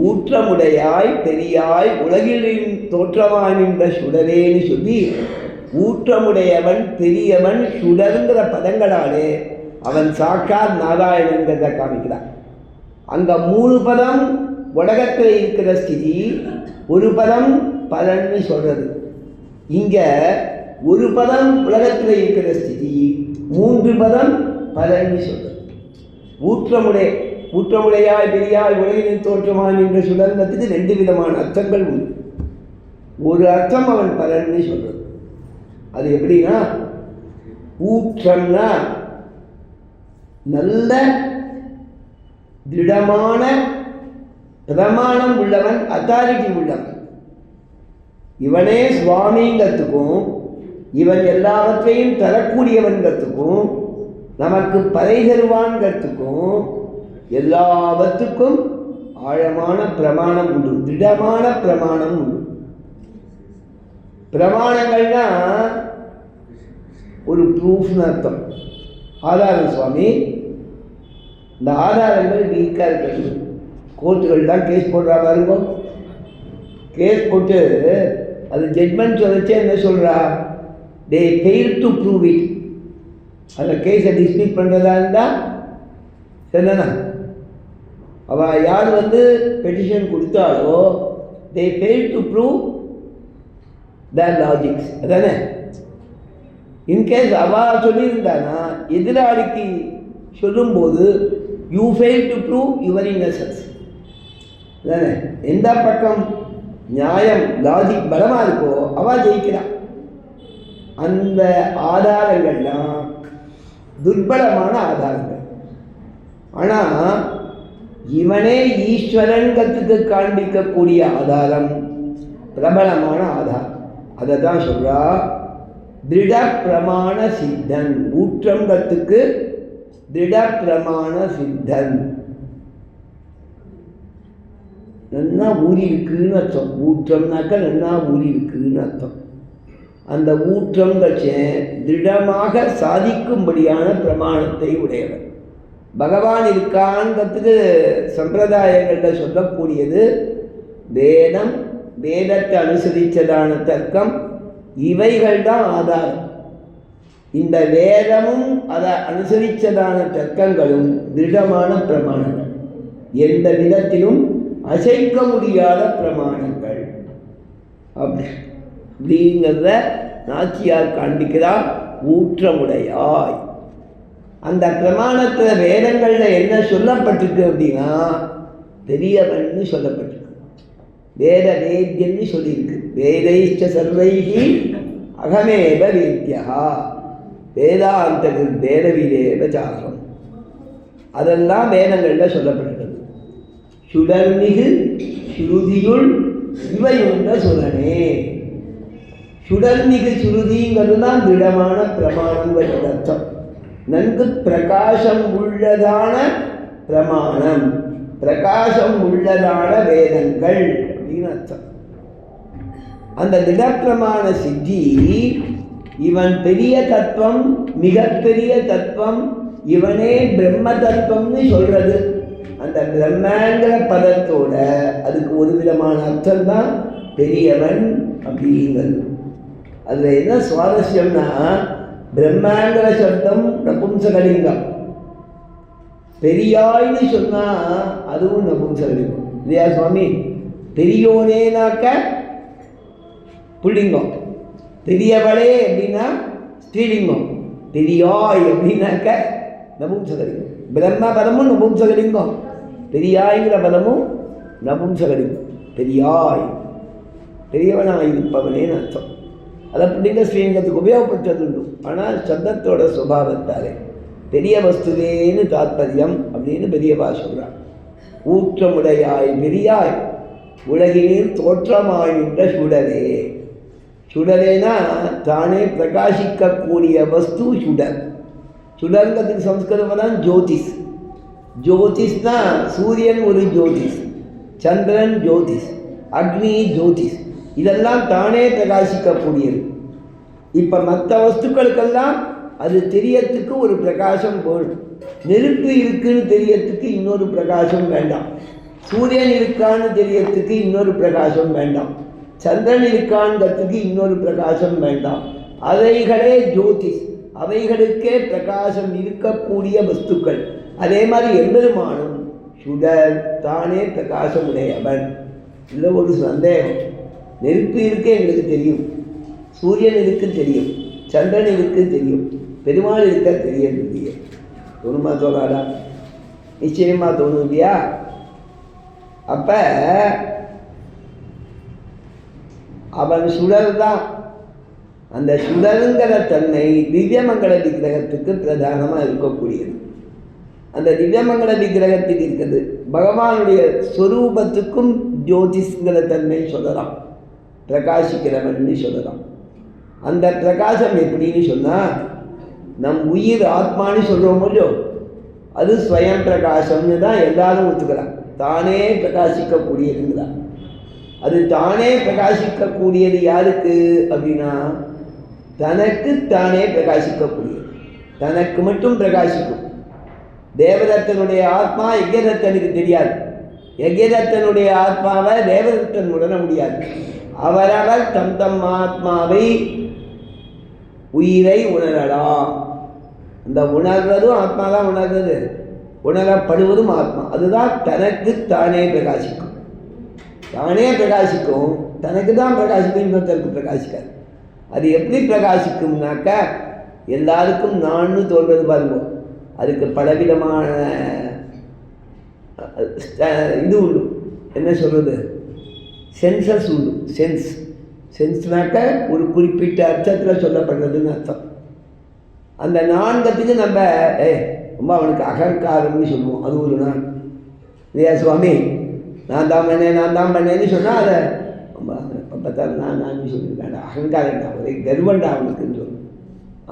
ஊற்றமுடையாய் பெரியாய் உலகிலின் தோற்றமானின்ற சுடரேன்னு சொல்லி ஊற்றமுடையவன் பெரியவன் சுடருங்கிற பதங்களாலே அவன் சாட்சாத் நாராயணங்கிறத காமிக்கிறான். அங்க 3 பதம் உலகத்தில் இருக்கிற ஸ்திதி, ஒரு பதம் பலன்னு சொல்றது. இங்க ஒரு பதம் உலகத்தில் இருக்கிற ஸ்திதி, 3 பதம் பலன்னு சொல்றது. ஊற்றமுடையாய் பெரியாய் உலகினின் தோற்றமான் என்ற சுடர்ந்ததுக்கு 2 விதமான அர்த்தங்கள் உண்டு. ஒரு அர்த்தம் அவன் பலன்னு சொல்றது. அது எப்படின்னா, ஊற்றம்னா நல்ல திடமான பிரமாணம் உள்ளவன், அத்தாரிட்டி உள்ளவன். இவனே சுவாமிங்கிறதுக்கும் இவன் எல்லாவற்றையும் தரக்கூடியவன்கிறதுக்கும் நமக்கு பறை தருவான்கிறதுக்கும் எல்லாவற்றுக்கும் ஆழமான பிரமாணம் உண்டு, திடமான பிரமாணம் உண்டு. பிரமாணங்கள்னா ஒரு ப்ரூஃப்னு அர்த்தம். ஆதாரம் சுவாமி, இந்த ஆதாரங்கள் வீக்காக இருக்கிறது. கோர்ட்டுகள் தான் கேஸ் போடுறா பாருங்க. கேஸ் போட்டு அது ஜட்மெண்ட் சொல்லிச்சே என்ன சொல்கிறா, they fail to prove it. அந்த கேஸை டிஸ்மிஸ் பண்ணுறதா இருந்தால் சரிண்ணா, அவள் யார் பெட்டிஷன் கொடுத்தாலோ they fail to prove the logics. அதானே? இன்கேஸ் அவள் சொல்லியிருந்தானா எதிராளிக்கு சொல்லும்போது you fail to prove your innocence. அதானே? எந்த பக்கம் நியாயம் லாஜிக் பலமாக இருக்கோ அவள் ஜெயிக்கிறான். அந்த ஆதாரங்கள்லாம் துர்பலமான ஆதாரங்கள். ஆனால் இவனே ஈஸ்வரன்கத்துக்கு காண்பிக்கக்கூடிய ஆதாரம் பிரபலமான ஆதாரம். அதை தான் சொல்றா திருட பிரமாண சித்தன். ஊற்றங்கத்துக்கு திருட பிரமாண சித்தன். நன்னா ஊறி இருக்குன்னு அர்த்தம். ஊற்றம்னாக்க நன்னா ஊறி இருக்குன்னு அர்த்தம். அந்த ஊற்றம் திருடமாக சாதிக்கும்படியான பிரமாணத்தை உடையவர் பகவான் இருக்கான்கிறதுக்கு சம்பிரதாயங்களில் சொல்லக்கூடியது வேதம், வேதத்தை அனுசரித்ததான தர்க்கம், இவைகள் தான் ஆதாரம். இந்த வேதமும் அதை அனுசரித்ததான தர்க்கங்களும் திருடமான பிரமாணங்கள், எந்த விதத்திலும் அசைக்க முடியாத பிரமாணங்கள் அப்படிங்கிறத நாச்சியார் காண்பிக்கிறார். ஊற்றமுடையாய். அந்த பிரமாணத்தில் வேதங்களில் என்ன சொல்லப்பட்டிருக்கு அப்படின்னா பெரியவன்னு சொல்லப்பட்டிருக்கு. வேத வேத்யன்னு சொல்லியிருக்கு. வேதைஷ்ட சர்வைகி அகமேவ வேத்யா வேதாந்தகு வேதவிதேவ சாகம். அதெல்லாம் வேதங்களில் சொல்லப்பட்டிருக்கு. சுடர்மிகு சுருதியுள் இவையுண்ட சுரனே. சுடர்மிகு சுருதிங்கிறது தான் திடமான பிரமாணங்கள் அர்த்தம். நன்கு பிரகாசம் உள்ளதான பிரமாணம், பிரகாசம் உள்ளதான வேதங்கள் அப்படின்னு அர்த்தம். அந்த திடப்பிரமாண சித்தி இவன் பெரிய தத்துவம், மிகப்பெரிய தத்துவம், இவனே பிரம்ம தத்துவம்னு சொல்றது. அந்த பிரம்மங்கிற பதத்தோட அதுக்கு ஒரு விதமான அர்த்தம் தான் பெரியவன் அப்படிங்கிறது. அதில் என்ன சுவாரஸ்யம்னா, பிரம்மங்கிற சப்தம் நபும்சகலிங்கம், பெரியாய்னு சொன்னா அதுவும் நபும்சகலிங்கம் இல்லையா சுவாமி? பெரியோனேனாக்க புள்ளிங்கம், பெரியவளே அப்படின்னா ஸ்ரீலிங்கம், பெரியாய் அப்படின்னாக்க நபும்சகலிங்கம். பிரம்ம பதமும் நபும்சகலிங்கம், பெரியாய்ங்கிற பதமும் நபும்சகலிங்கம், பெரியாய், பெரியவனாய் இருப்பவனேன்னு அர்த்தம். அதை புல்லிங்க ஸ்ரீலிங்கத்துக்கு உபயோகப்படுத்துறது உண்டு. ஆனால் சப்தத்தோட சுபாவத்தாலே பெரிய வஸ்துவேன்னு தாத்பரியம் அப்படின்னு பெரியவா சொல்கிறார். ஊற்றமுடையாய் பெரியாய் உலகினில் தோற்றமாய் நின்ற சுடரே. சுடரேனா தானே பிரகாசிக்கக்கூடிய வஸ்து சுடர். சுடர்ங்கிறதுக்கு சம்ஸ்கிருதம் தான் ஜோதிஷ். ஜோதிஷ்னா சூரியன் ஒரு ஜோதிஷ், சந்திரன் ஜோதிஷ், அக்னி ஜோதிஷ், இதெல்லாம் தானே பிரகாசிக்கக்கூடியது. இப்போ மற்ற வஸ்துக்களுக்கெல்லாம் அது தெரியறதுக்கு ஒரு பிரகாசம் போடும். நெருப்பு இருக்குன்னு தெரியறதுக்கு இன்னொரு பிரகாசம் வேண்டாம். சூரியன் இருக்கான்னு தெரியறதுக்கு இன்னொரு பிரகாசம் வேண்டாம். சந்திரன் இருக்கான்றதுக்கு இன்னொரு பிரகாசம் வேண்டாம். அவைகளே ஜோதிஷ், அவைகளுக்கே பிரகாசம் இருக்கக்கூடிய வஸ்துக்கள். அதே மாதிரி எம்பெருமானும் சுடர், தானே பிரகாசம் உடையவன். இல்லை ஒரு சந்தேகம், நெருப்பு இருக்கு எங்களுக்கு தெரியும், சூரியன் இருக்கு தெரியும், சந்திரன் இருக்கு தெரியும், பெருமாள் இருக்க தெரியவில்லையே. தோணுமா தோணாதா? நிச்சயமாக தோணும் இல்லையா? அப்போ அவன் சுடர் தான். அந்த சுடருங்கிற தன்மை திவ்யமங்கல விக்கிரகத்துக்கு பிரதானமாக இருக்கக்கூடியது. அந்த திவ்யமங்கல விக்கிரகத்துக்கு இருக்கிறது. பகவானுடைய ஸ்வரூபத்துக்கும் ஜோதிஷ்ங்கிற தன்மை சொல்லலாம், பிரகாசிக்கிறவன் சொல்லலாம். அந்த பிரகாசம் எப்படின்னு சொன்னால், நம் உயிர் ஆத்மானு சொல்கிறோம் இல்லையோ, அது ஸ்வயம் பிரகாசம்னு தான் எல்லாரும் ஒத்துக்கலாம். தானே பிரகாசிக்கக்கூடியதுங்கிறான். அது தானே பிரகாசிக்கக்கூடியது யாருக்கு அப்படின்னா, தனக்கு தானே பிரகாசிக்கக்கூடியது. தனக்கு மட்டும் பிரகாசிக்கும். தேவதத்தனுடைய ஆத்மா யஜ்ஞதத்தனுக்கு தெரியாது. யஜ்ஞதத்தனுடைய ஆத்மாவை தேவதத்தன் உணர முடியாது. அவரவர் தம் தம் ஆத்மாவை, உயிரை உணரலாம். அந்த உணர்வதும் ஆத்மா தான் உணர்வது, உணரப்படுவதும் ஆத்மா. அதுதான் தனக்கு தானே பிரகாசிக்கும். தானே பிரகாசிக்கும், தனக்கு தான் பிரகாசிக்கும், இன்னொருத்தருக்கு பிரகாசிக்காது. அது எப்படி பிரகாசிக்கும்னாக்கா, எல்லாருக்கும் நான்னு தோன்றது பாருங்க. அதுக்கு பலவிதமான இது உண்டு, என்ன சொல்கிறது, சென்சஸ் உண்டு. சென்ஸ்னாக்க ஒரு குறிப்பிட்ட அர்த்தத்தில் சொல்லப்படுறதுன்னு அர்த்தம். அந்த நான்கத்துக்கு நம்ம ரொம்ப அவனுக்கு அகங்காரம்னு சொல்லுவோம். அது ஒரு நான் இல்லையா சுவாமி, நான் தான் பண்ணேன்னு சொன்னால் அதை ரொம்ப பார்த்தாலும் நான் சொல்லியிருக்கேன். அகங்காரம் தான், ஒரே கர்வண்டா அவனுக்குன்னு சொல்லணும்.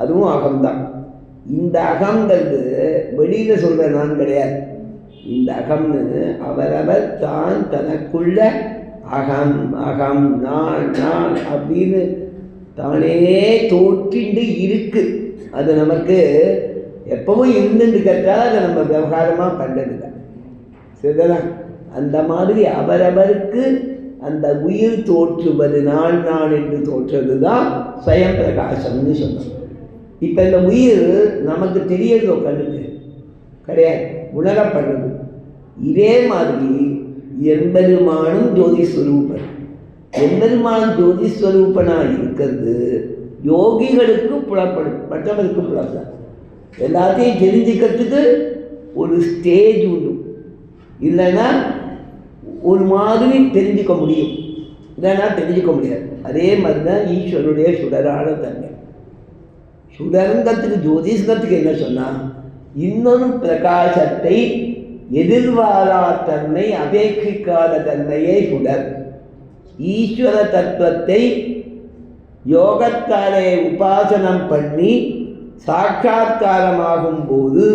அதுவும் அகம்தான். இந்த அகங்கிறது வெளியில் சொல்கிற நான் கிடையாது. இந்த அகம்னு அவரவர் தான் தனக்குள்ள அகம் அகம் நான் நான் அப்படின்னு தானே தோற்றிண்டு இருக்கு. அது நமக்கு எப்பவும் இருந்துட்டு கேட்டால் அதை நம்ம விவகாரமாக பண்ணுறதில்லை. சரிதான்? அந்த மாதிரி அவரவருக்கு அந்த உயிர் தோற்றுவது, நான் நான் என்று தோற்றுவது தான் ஸ்வயம் பிரகாசம்னு சொன்னோம். இப்போ இந்த உயிர் நமக்கு தெரியறதோ கண்ணுக்கு கிடையாது, உணரப்படுறது. இதே மாதிரி எம்பெருமானும் ஜோதிஸ்வரூபன். எம்பெருமான் ஜோதிஸ்வரூபனாக இருக்கிறது யோகிகளுக்கு புலப்படும், மற்றவருக்கு புலப்படாது. எல்லாத்தையும் தெரிஞ்சுக்கிறதுக்கு ஒரு ஸ்டேஜ் உண்டு, இல்லைன்னா ஒரு மாதிரி தெரிஞ்சுக்க முடியும், இல்லைன்னா தெரிஞ்சுக்க முடியாது. அதே மாதிரி தான் ஈஸ்வருடைய சுடரான தன்மை. சுடருங்கிறதுக்கு ஜோதிஷ்ங்கிறதுக்கு என்ன சொன்னால், இன்னொரு பிரகாசத்தை எதிர்வாரா தன்மை, அபேட்சிக்காத தன்மையே சுடர். ஈஸ்வர தத்துவத்தை யோகத்தாலே உபாசனம் பண்ணி சாட்சாத்காரமாகும் போது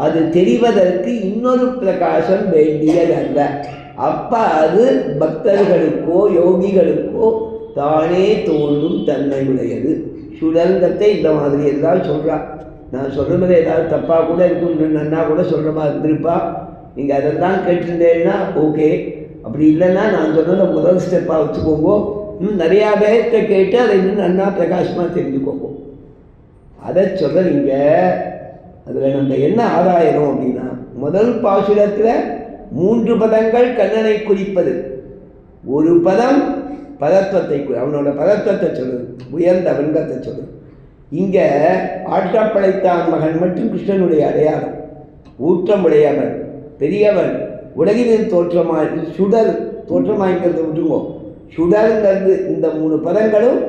அது தெரிவதற்கு இன்னொரு பிரகாசம் வேண்டியதல்ல. அப்போ அது பக்தர்களுக்கோ யோகிகளுக்கோ தானே தோன்றும் தன்மையுடையது. சுடங்கத்தை இந்த மாதிரி எல்லாம் சொல்கிறான். நான் சொல்கிறது ஏதாவது தப்பாக கூட இருக்கும், இன்னும் நன்னா கூட சொல்கிற மாதிரி இருந்திருப்பா. நீங்கள் அதெல்லாம் கேட்டிருந்தேன்னா ஓகே, அப்படி இல்லைன்னா நான் சொன்னதை முதல் ஸ்டெப்பாக வச்சுக்கோங்க. இன்னும் நிறையா பேர்கிட்ட கேட்டு அதை இன்னும் நன்னா பிரகாசமாக தெரிஞ்சுக்கோங்க. அதை சொல்கிறீங்க. அதில் நம்ம என்ன ஆதாயம் அப்படின்னா, முதல் பாசுரத்தில் 3 பதங்கள் கண்ணனை குறிப்பது. ஒரு பதம் பதத்துவத்தை, அவனோட பதத்துவத்தை சொல்லுது, உயர்ந்த வெண்கத்தை சொல்லுது. இங்கே ஆற்றப்படைத்தான் மகன் மட்டும் கிருஷ்ணனுடைய அடையாளம். ஊற்றமுடையவன், பெரியவன், உலகினில் தோற்றமாய் சுடர் தோற்றமாய்ங்கிறத விட்டுருங்கோ. சுடருங்கிறது இந்த 3 பதங்களும்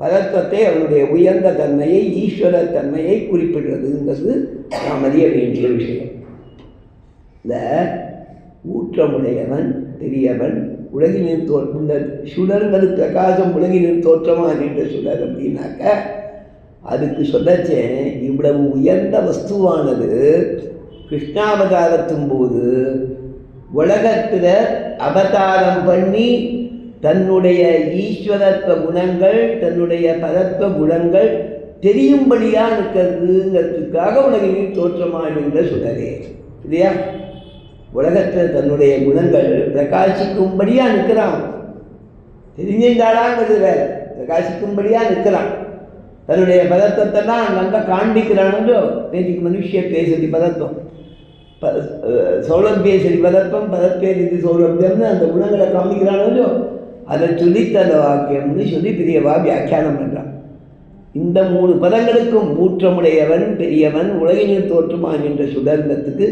பதத்துவத்தை அவனுடைய உயர்ந்த தன்மையை ஈஸ்வர தன்மையை குறிப்பிடுறதுங்கிறது நாம் அறிய வேண்டிய விஷயம். இந்த ஊற்றமுடையவன் பெரியவன் உலகினில் இந்த சுடர்ங்கிறது பிரகாசம் உலகினில் தோற்றமாக நின்ற சுடர் அப்படின்னாக்க அதுக்கு சொல்லச்சேன் இவ்வளவு உயர்ந்த வஸ்துவானது கிருஷ்ணாவதாரத்தும் போது உலகத்தில் அவதாரம் பண்ணி தன்னுடைய ஈஸ்வரத்துவ குணங்கள் தன்னுடைய பரத்துவ குணங்கள் தெரியும்படியாக இருக்கிறதுங்கிறதுக்காக உலகினில் தோற்றமாக நின்ற சுடரே இல்லையா? உலகத்தில் தன்னுடைய குணங்கள் பிரகாசிக்கும்படியாக நிற்கிறான். தெரிஞ்சிருந்தாளாங்கிறது வேற, பிரகாசிக்கும்படியாக நிற்கிறான். தன்னுடைய பதத்தத்தை தான் அங்கங்கே காண்பிக்கிறானோ. நேற்றுக்கு மனுஷிய பேசுறது பதத்துவம், சௌலபிய சரி பதத்துவம், பதப்பேதி சௌலபியம்னு அந்த குணங்களை காமிக்கிறானோ. அதை சொல்லி தந்த வாக்கியம்னு சொல்லி பெரியவா வியாக்கியானம் பண்ணுறான். இந்த 3 பதங்களுக்கும் ஊற்றமுடையவன் பெரியவன் உலகினில் தோற்றுமான் என்ற சுதர்ந்தத்துக்கு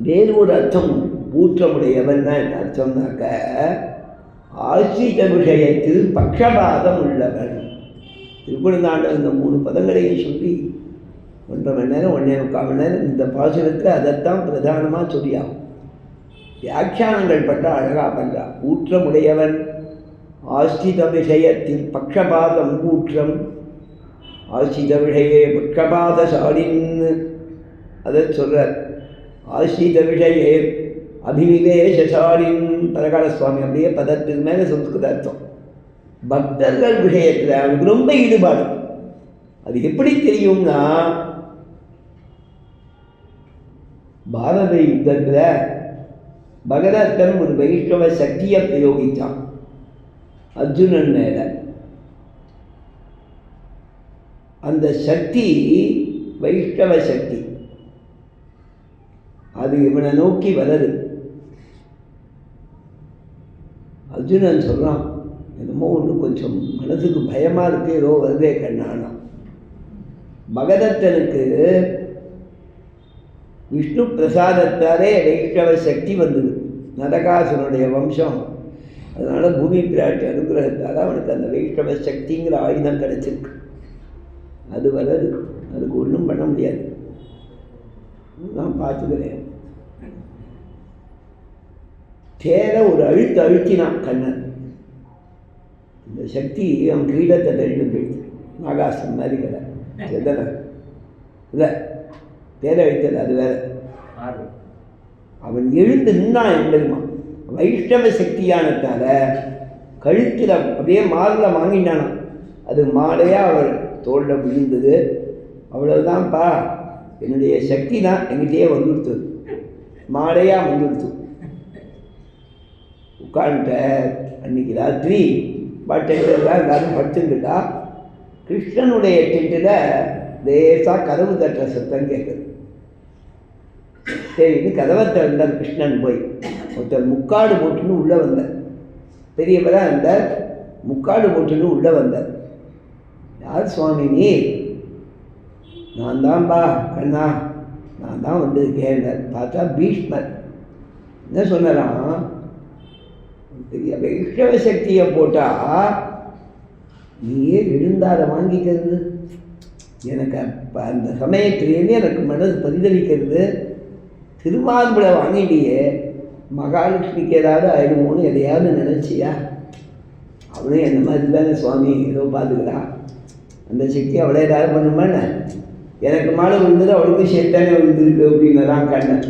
வேறு ஒரு அர்த்தம். ஊற்றமுடையவன் தான் என்ன அர்த்தம்னாக்க ஆசிரித விஷயத்தில் பக்ஷபாதம் உள்ளவன். திருக்குறந்தாண்டல் இந்த 3 பதங்களையும் சொல்லி 1.5 மணி நேரம் 1.25 மணி நேரம் இந்த பாசுரத்தில் அதைத்தான் பிரதானமாக சொல்லியாகும். வியாக்கியானங்கள் பட்ட அழகாக பண்ணுறான். ஊற்றமுடையவன் ஆசிரித விஷயத்தில் பக்ஷபாதம் ஊற்றம் ஆசிரித விஷயே பக்ஷபாதசாலின்னு அதை சொல்கிறார். ஆசிரித விஷயே அபினிவேஷசாலின் பரகால சுவாமி அப்படியே பதத்துக்கு மேலே சம்ஸ்கிருத அர்த்தம். பக்தர்கள் விஷயத்தில் அவனுக்கு ரொம்ப ஈடுபாடு. அது எப்படி தெரியும்னா பாரத யுத்தத்தில் பகதத்தன் ஒரு வைஷ்ணவ சக்தியை பிரயோகித்தான் அர்ஜுனன் மேல. அந்த சக்தி வைஷ்ணவ சக்தி, அது இவனை நோக்கி வருது. அர்ஜுனன் சொல்கிறான், என்னமோ ஒன்று கொஞ்சம் மனசுக்கு பயமாக இருக்கு, ஏதோ வருதே கண்ணானா. பகதத்தனுக்கு விஷ்ணு பிரசாதத்தாலே வைஷ்ணவ சக்தி வந்தது, நரகாசுரனுடைய வம்சம். அதனால் பூமி பிராட்டி அனுகிரகத்தால் அவனுக்கு அந்த வைஷ்ணவ சக்திங்கிற ஆயுதம் கிடைச்சிருக்கு. அது வருது, அதுக்கு ஒன்றும் பண்ண முடியாது. நான் பார்த்துக்கிறேன். தேர ஒரு அழுத்தினான் கண்ணன். இந்த சக்தி அவன் கிரீடத்தை தள்ளிட்டு போயிடுச்சு. நாகாசம் மாதிரி கடை எதனை இல்லை தேர அழுத்தது, அது வேற. அவன் எழுந்து நின்னான் என்பதுமா வைஷ்ணவ சக்தியானதால கழுத்தில் அப்படியே மாரில் வாங்கினானான். அது மாலையாக அவர் தோளில் விழுந்தது. அவ்வளவுதான்ப்பா, என்னுடைய சக்தி தான் எங்கிட்டே வந்துடுத்து, மாலையாக வந்துடுத்து. உட்காந்துட்ட அன்னைக்கு ராத்திரி டென்டெல்லாம் எல்லாரும் படுத்துட்டுட்டா. கிருஷ்ணனுடைய டென்ட்டில் லேசாக கதவு தட்டுற சத்தம் கேட்குது. சரின்னு கதவை திறந்தார் கிருஷ்ணன். போய் ஒருத்தர் முக்காடு போட்டுன்னு உள்ளே வந்தார். பெரியவராக இருந்தார், முக்காடு போட்டுன்னு உள்ளே வந்தார். யார் சுவாமி நீ? நான் தான்பா கண்ணா, நான் தான் வந்திருக்கேன். பார்த்தா பீஷ்மர். என்ன சொன்னாராம், பெரிய வைஷ்ணவ சக்தியை போட்டால் நீயே விழுந்தாத வாங்கிக்கிறது. எனக்கு அப்போ அந்த சமயத்திலேருந்து எனக்கு மனது பரிதவிக்கிறது. திருமார்புல வாங்கிட்டியே, மகாலட்சுமிக்கு ஏதாவது ஆயிடுமோன்னு எதையாவது நினச்சியா? அவனும் என்ன மாதிரி தானே சுவாமி, ஏதோ பார்த்துக்கிறா. அந்த சக்தி அவளை ஏதாவது பண்ணுமான்னு எனக்கு மாலை விழுந்தது, அவளுக்கு சேர்த்தானே விழுந்துருக்கு அப்படின்னதான் கண்ணன்.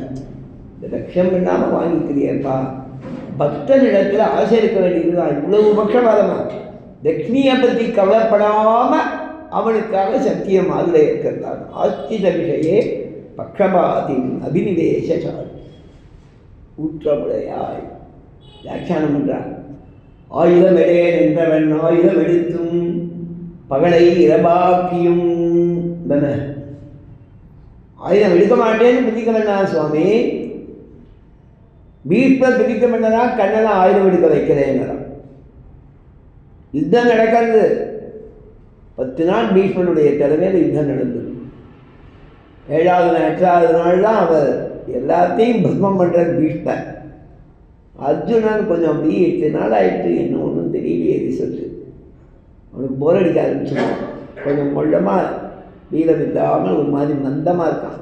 இந்த லட்சியம் பண்ணாமல் வாங்கிக்கிறியப்பா. பக்தனிடத்தில் ஆசை இருக்க வேண்டியதுதான். இவ்வளவு பட்சபாதமா லக்ஷ்மியை பற்றி கவலைப்படாமல் அவனுக்காக சக்தியை மாதிரி இருக்கிறதான். ஆஸ்தித விஷயே பக்ஷபாதின் அபினிவேஷால் ஊற்றமுடையாய் வியாக்கியானம் பண்ணுறான். ஆயுதம் எடையே நின்றவன் ஆயுதம் எடுத்தும் பகலை இரபாக்கியும். தானே ஆயுதம் எடுக்க மாட்டேன்னு பிடிக்க வேண்டாம் சுவாமி. வீட்டில் பிடிக்க வேண்டனா கண்ணெல்லாம் ஆயுதம் எடுக்க வைக்கிறேங்கிறான். யுத்தம் நடக்கிறது. 10 நாள் பீஷ்மனுடைய தலைமையில் யுத்தம் நடந்தது. 7வது 8வது நாள் தான் அவர் எல்லாத்தையும் பஸ்மம் பண்ணுற பீஷ்மர். அர்ஜுனன் கொஞ்சம் அப்படி 8 நாள் ஆகிட்டு என்ன ஒன்றும் தெரியலையே ரிசல்ட்டு. அவனுக்கு போர் அடிக்க ஆரம்பிச்சிடும். கொஞ்சம் மொள்ளமாக வீரம் இல்லாமல் ஒரு மாதிரி மந்தமாக இருக்கான்.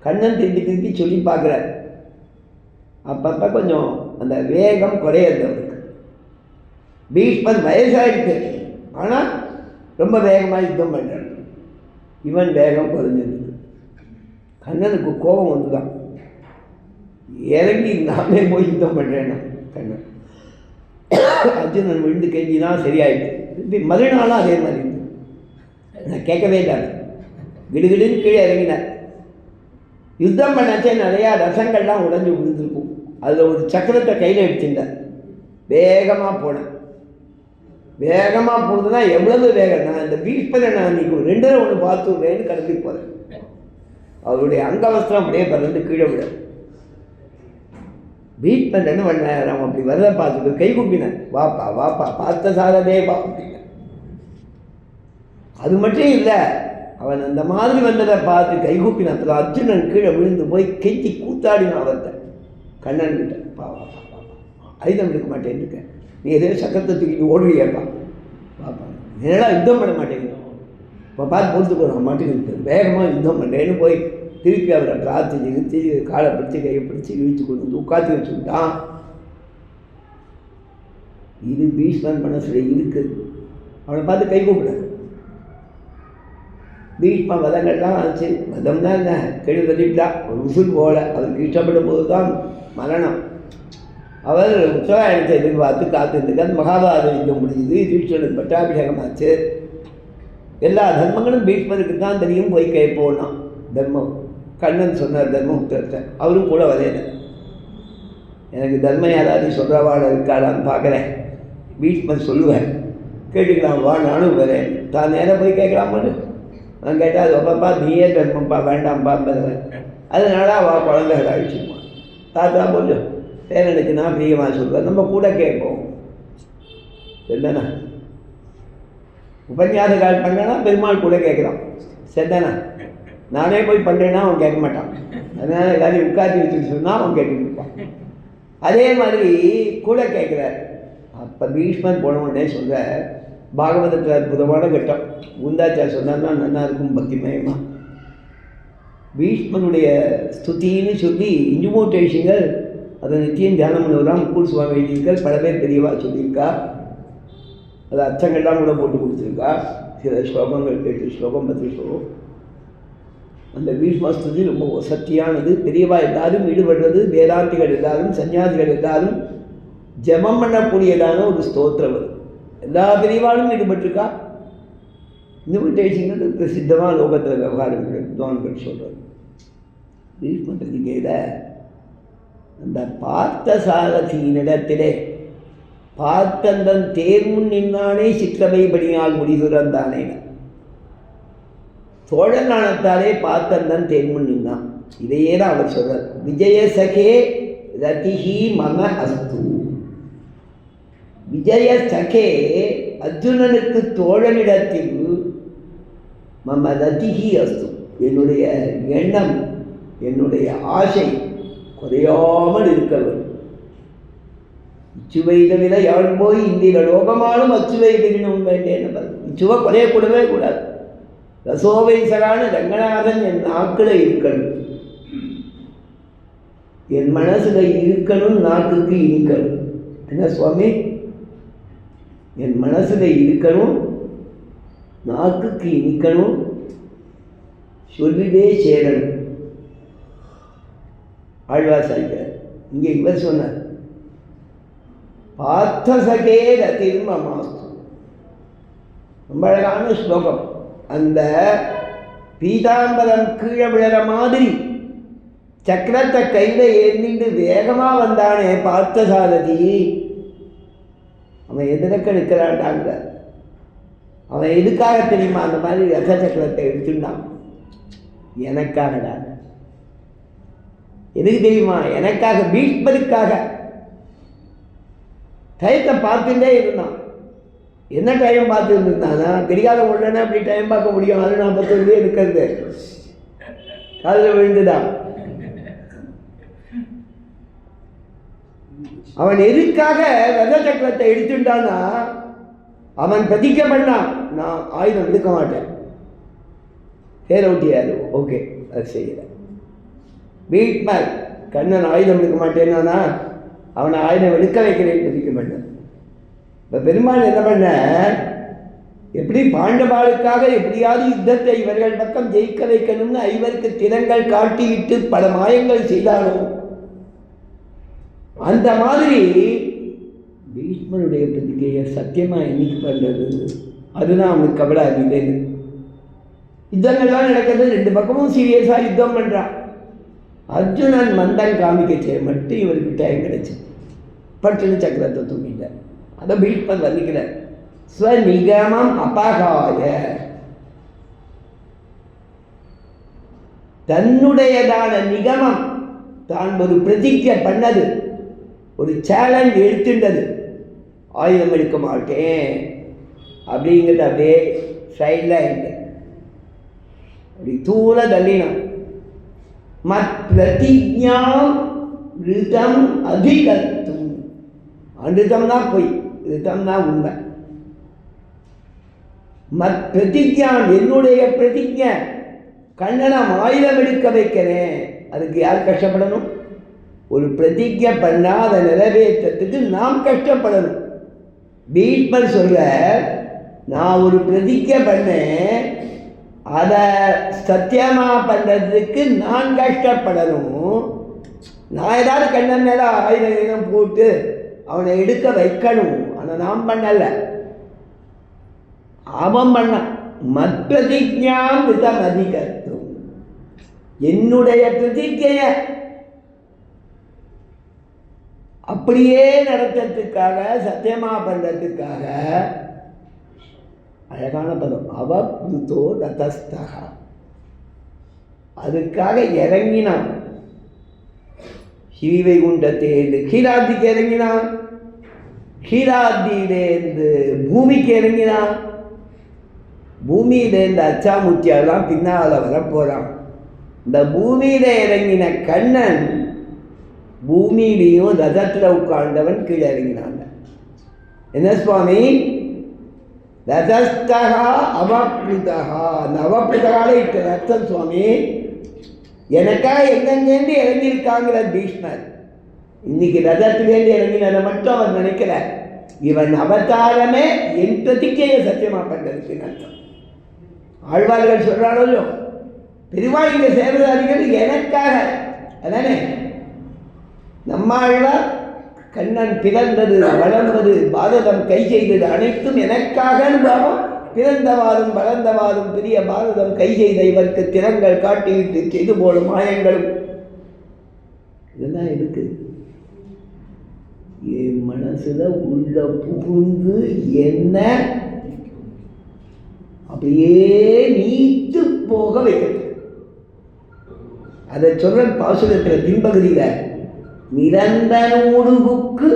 கண்ணன் திருப்பி திருப்பி சொல்லி பார்க்குறார். அப்பப்போ கொஞ்சம் அந்த வேகம் குறையிறது அவனுக்கு. பீஷ்மன் வயசாகிடுச்சு, ஆனால் ரொம்ப வேகமாக யுத்தம் பண்ணுறான். இவன் வேகம் குறைஞ்சிருக்கு. கண்ணனுக்கு கோபம் வந்துதான். இறங்கி நாமே போய் யுத்தம் பண்ணுறேன்னா கண்ணன். அர்ஜுனன் விழுந்து கெஞ்சினா சரியாயிடுச்சு. திருப்பி மறுநாளும் அதே மாதிரி இருந்து நான் கேட்கவே இல்லை. கிடுகிடுன்னு கீழே இறங்கினார். யுத்தம் பண்ணாச்சே நிறையா ரசங்கள்லாம் உடஞ்சி விழுந்துருக்கும். அதில் ஒரு சக்கரத்தை கையில் எடுத்துட்டார். வேகமாக போனேன். வேகமாக போகுதுன்னா எவ்வளவு வேகம்! நான் இந்த பீஷ்மரை நான் இன்னைக்கு 2 பார்த்து விடுறேன்னு கிளம்பி போகிறேன். அவருடைய அங்கவஸ்திரம் அப்படியே பறந்து கீழே விட. பீஷ்மன் என்ன பண்ண, நம்ம அப்படி வரத பார்த்துட்டு கை கூப்பினேன், வாப்பா வாப்பா பார்த்த சாரதே வா அப்படிங்க. அது மட்டும் இல்லை, அவன் அந்த மாதிரி வந்ததை பார்த்து கை கூப்பினான். அர்ஜுனன் கீழே விழுந்து போய் கெஞ்சி கூத்தாடினான் அவர்கிட்ட. கண்ணன் கிட்ட, பாப்பா பாப்பா ஐதம் எடுக்க மாட்டேன்னு இருக்கேன், நீ எதோ சக்கரத்தை தூக்கிட்டு ஓடுவியப்பா பாப்பா, என்னடா யுத்தம் பண்ண மாட்டேங்கிறோம் இப்போ பார்த்து பொறுத்துக்கோ, நான் மாட்டேங்க வேகமாக யுத்தம் பண்ணுறேன்னு போய் திருப்பி அவரை பிரார்த்திச்சு இழுத்து காலை பிடிச்சி கையை பிடிச்சி இழுத்து கொண்டு வந்து உட்காந்து வச்சுக்கிட்டான். இது பீஷ்மன் மனசுல இருக்குது. அவனை பார்த்து கை கூப்பிடாது. பீஷ்ம வதங்கள்லாம் ஆச்சு. வதம்னா என்ன, கெழு தள்ளிவிட்டா, ஒரு உசுல் போல. அவருக்கு இஷ்டப்படும் போது தான் மரணம். அவர் உத்தராயணத்தை எதிர்பார்த்து காத்திருந்துக்க அந்த மகாபாரத யுத்தம் முடிஞ்சுது. யுதிஷ்டனுக்கு பட்டாபிஷேகம் ஆச்சு. எல்லா தர்மங்களும் பீஷ்மருக்கு தான் தெரியும். போய் கேட்போன்னா தர்மம் கண்ணன் சொன்னார் தர்மம் உத்தரத்தை. அவரும் கூட வரையில. எனக்கு தர்மம் யாராவது சொல்கிறவாட இருக்காளான்னு பார்க்குறேன். பீஷ்மர் சொல்லுவேன், கேட்டுக்கலாம் வா நானும் வரேன். தான் நேரம் போய் கேட்கலாமான்னு நான் கேட்டால் அது அப்பப்பா நீயே தர்மம்ப்பா வேண்டாம்ப்பா பெறவேன். அதனால வா குழந்தைகள் அழிச்சுக்குவான். தாத்தா கொஞ்சம் பேரனுக்கு நான் பிரியமாக சொல்லுவேன், நம்ம கூட கேட்போம். சரிதானா? உபன்யாச கால் பண்ணேன்னா பெருமாள் கூட கேட்குறான். சரிதானா? நானே போய் பண்ணுறேன்னா அவன் கேட்க மாட்டான். அதனால் எல்லாரையும் உட்காந்து வச்சுட்டு சொன்னால் அவன் கேட்டுட்டு இருப்பான். அதே மாதிரி கூட கேட்குறார். அப்போ பீஷ்மன் போனவொடனே சொல்கிற பாகவதத்தில் அற்புதமான கட்டம். குந்தாச்சார் சொன்னார்னா நல்லா இருக்கும் பக்திமயமாக. பீஷ்மனுடைய ஸ்துதின்னு சொல்லி இன்ஜுமோட்டேஷன்கள் அதை நித்தியம் தியானம் பண்ணுவதான் முக்கூர் சுவாமி எழுதியிருக்கார். பல பேர் பெரியவா சொல்லியிருக்கா. அது அச்சங்கள்லாம் கூட போட்டு கொடுத்துருக்கா. சில ஸ்லோகங்கள் 8 ஸ்லோகம் 10 ஸ்லோகம். அந்த பீஷ்ம ஸ்துதி ரொம்ப வசத்தியானது. பெரியவா எல்லாரும் ஈடுபடுறது, வேதாந்திகள் எல்லாரும் சன்னியாசிகள் எல்லாரும் ஜபம் பண்ணக்கூடியதான ஒரு ஸ்தோத்திரம். அது எல்லா பெரியவாளும் ஈடுபட்டிருக்கா. இன்விடேஷன் பிரசித்தமாக லோகத்தில் விவகாரங்கள் வித்வான்கள் சொல்கிறது. பீஷ்ம பதிகையில் அந்த பார்த்த சாரதியினிடத்திலே பார்த்தந்தன் தேர்முன் நின்னானே சிற்றவை பணியால் முடிதுறந்தானே. சோழன் நாணத்தாலே பார்த்தந்தன் தேர்முன் நின்னான். இதையே தான் அவர் சொல்றார். விஜய சகே ரதிஹி மம அஸ்து. விஜய சகே அர்ஜுனனுக்கு தோழனிடத்தில் மம ரதிஹி அஸ்து. என்னுடைய எண்ணம், என்னுடைய ஆசை குறையாமல் இருக்கவர். இச்சுவைதவில யாழ் போய் இந்திர லோகமானும் அச்சுவைதவினும் வேண்டேன்னு. இச்சுவை குறையக்கூடவே கூடாது. ரசோவைசரான ரங்கநாதன் என் நாக்கில் இருக்கணும், என் மனசுல இருக்கணும், நாக்குக்கு இருக்கணும். என்ன சுவாமி? என் மனசுல இருக்கணும், நாக்குக்கு இனிக்கணும், சொல்லிவே சேரணும். ஆழ்வாசாரிக்கிறார். இங்கே இவர் சொன்னார், பார்த்தசகே ரதிர் மமாஸ்து. ரொம்ப அழகான ஸ்லோகம். அந்த பீதாம்பரம் கீழே விழற மாதிரி சக்கரத்தை கையில் ஏந்திட்டு வேகமாக வந்தானே பார்த்தசாரதி, அவன் எதிர்க்க நிற்கிறான்டாங்க. அவன் எதுக்காக தெரியுமா அந்த மாதிரி ரத சக்கரத்தை எடுத்துட்டான்? எனக்காகடா. எதுக்கு தெரியுமா? எனக்காக, பீஷ்மருக்காக. டயத்தை பார்த்துட்டே இருந்தான். என்ன டைம் பார்த்துட்டு இருந்தானா? தெரியாத உடனே அப்படி டைம் பார்க்க முடியும்? 6:41 இருக்கிறது காதில் விழுந்துதான். அவன் எதுக்காக ரத சக்கரத்தை எடுத்துட்டான்னா, அவன் பிரதிக்க பண்ணான், நான் ஆயுதம் எடுக்க மாட்டேன். தேரவுட்டியாரு ஓகே, அது செய்யல. பீஷ்மர் கண்ணன் ஆயுதம் எடுக்க மாட்டேன்னா அவனை ஆயுதம் எடுக்க வைக்கிறேன் பிரதிக்க பண்ண. இப்போ பெருமாள் என்ன பண்ண, எப்படி பாண்டவாளுக்காக எப்படியாவது யுத்தத்தை இவர்கள் பக்கம் ஜெயிக்க வைக்கணும்னு ஐவருக்கு திறங்கள் காட்டிவிட்டு பல மாயங்கள் செய்தானோ, அந்த மாதிரி பீஷ்மருடைய பிரதிகையை சத்தியமா என்னைக்கு பண்றது? அதுதான் அவனுக்கு கவலை. அதில் யுத்தங்கள்லாம் நடக்கிறது, ரெண்டு பக்கமும் சீரியஸா யுத்தம் பண்றான். அர்ஜுனன் மந்தன் காமிக்க மட்டும் இவருக்கு டைம் கிடைச்சு பட்டுன்னு சக்கரத்தை தூக்கிட்டார். அதை பீஷ்மர் வர்ணிக்கிறார். ஸ்வநிகமம் அபகாய, தன்னுடையதான நிகமம், தான் ஒரு பிரதிஜை பண்ணது, ஒரு சேலஞ்ச் எடுத்துட்டது, ஆயுதம் எடுக்க மாட்டேன் அப்படிங்கிறது அப்படியே சைடில் இல்லை, அப்படி தூர தள்ளினான். மத் பிரதிஜா ரிதம் அதிகத்தும், அனுதம்னா பொய், ரிதம்னா உண்மை. மத் பிரதிஜா, என்னுடைய பிரதிஜை, கண்ணனை ஆயுதம் எடுக்க வைக்கிறேன். அதுக்கு யார் கஷ்டப்படணும்? ஒரு பிரதிஜை பண்ணால் அதை நிறைவேற்றத்துக்கு நாம் கஷ்டப்படணும். பீஷ்மர் சொல்ற, நான் ஒரு பிரதிஜை பண்ணேன், அதை சத்தியமா பண்ணுறதுக்கு நான் கஷ்டப்படணும். நான் ஏதாவது கண்ணன் மேலே ஆயுதம் போட்டு அவனை எடுக்க வைக்கணும், ஆனால் நாம் பண்ணலை, அவன் பண்ணான். மத் பிரதிஜாம் ரிதம் அதிகத்தும், என்னுடைய பிரதிஜைய அப்படியே நடத்துறதுக்காக, சத்தியமா பண்றதுக்காக, அழகான பதம், அவப்ருதோ ரதஸ்தகா, அதுக்காக இறங்கினான். ஸ்ரீவைகுண்டத்திலேருந்து கீழாத்திக்கு இறங்கினான், கீழாத்தியிலேருந்து பூமிக்கு இறங்கினான், பூமியிலேருந்து அச்சாமுத்தியாலாம் பின்னால் வரப்போகிறான். இந்த பூமியில் இறங்கின கண்ணன் பூமியிலையும் ரதத்தில் உட்கார்ந்தவன் கீழே இறங்கினாங்க. என்ன சுவாமி? ரதஸ்தகா அவப்ருதகா, அந்த அவப்ருதகால இட்ட ரத்தம் சுவாமி, எனக்காக எங்கெங்கேருந்து இறங்கியிருக்காங்கிற பீஷ்மர். இன்னைக்கு ரதத்திலேருந்து இறங்கினதை மட்டும் அவர் நினைக்கல, இவன் அவதாரமே என் பிரதிக்கையை சத்தியமா பண்றதுக்கு அர்த்தம். ஆழ்வார்கள் சொல்றாரோ, பெருமாள் இங்க சேவதாரிகள் எனக்காக. அதானே நம்ம ஆழ்வார், கண்ணன் பிறந்தது, வளர்ந்தது, பாரதம் கை செய்தது அனைத்தும் எனக்காக பாவம். பிறந்தவாறும் வளர்ந்தவாறும் பெரிய பாரதம் கை செய்த இவருக்கு திறங்கள் காட்டிவிட்டு செய்து போடும் மாயங்களும் இதெல்லாம் இருக்கு. என் மனசுல உள்ள புகுந்து என்ன அப்படியே நீத்து போக வைக்கிறது. அதை சொல்ற பாசுரத்தில் பின்பகுதியில, நிரந்தனோடுபுக்கு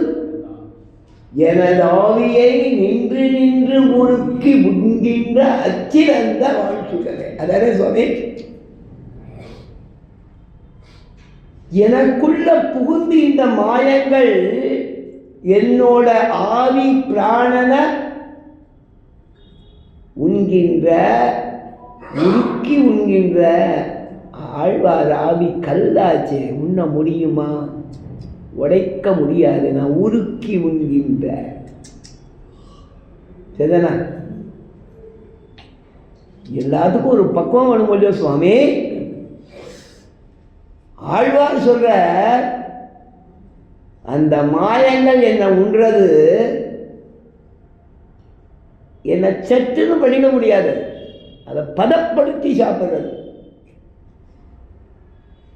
எனது ஆவியை நின்று நின்று முழுக்கி முன்கின்ற அச்சிறந்த வாழ்த்துக்களே. அதானே சுவாமி, எனக்குள்ள புகுந்து இந்த மாயங்கள் என்னோட ஆவி பிராணன உண்கின்ற, உருக்கி உண்கின்ற. ஆழ்வார் ஆவி கல்லாச்சே, உண்ண முடியுமா? உடைக்க முடியாது. நான் உருக்கி உண்கின்ற. சரிதானா? எல்லாத்துக்கும் ஒரு பக்குவம் வேணும் இல்லையோ சுவாமி? ஆழ்வார் சொல்ற, அந்த மாயங்கள் என்ன உண்றது, என்னை சட்டுன்னு பண்ணிட முடியாது, அதை பதப்படுத்தி சாப்பிடுறது.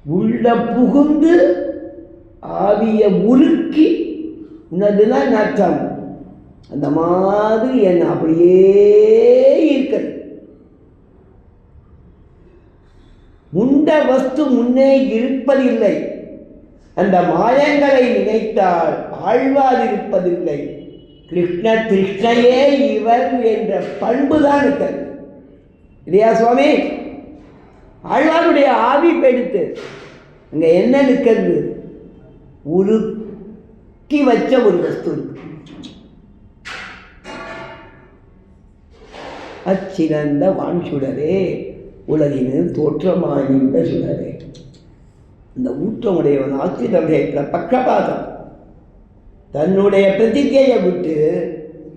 உள்ள புகுந்து ஆவிய உருக்கி உன்னதுன்னா நாட்டம், அந்த மாதிரி என்ன அப்படியே இருக்கிறது. முண்ட வஸ்து முன்னே இருப்பதில்லை, அந்த மாயங்களை நினைத்தால் ஆழ்வார் இருப்பதில்லை. கிருஷ்ண கிருஷ்ணையே இவர் என்ற பண்புதான் இருக்கிறது இல்லையா சுவாமி? ஆழ்வாருடைய ஆவி பெடுத்து அங்க என்ன நிற்கிறது? கி வச்ச ஒரு வஸ்து இருக்கு. அச்சிறந்த வான் சுடரே உலகினில் தோற்றமாகின்ற சுடரே. இந்த ஊற்றமுடையவன் ஆசிரியர் பக்கபாதம் தன்னுடைய பிரதிகையை விட்டு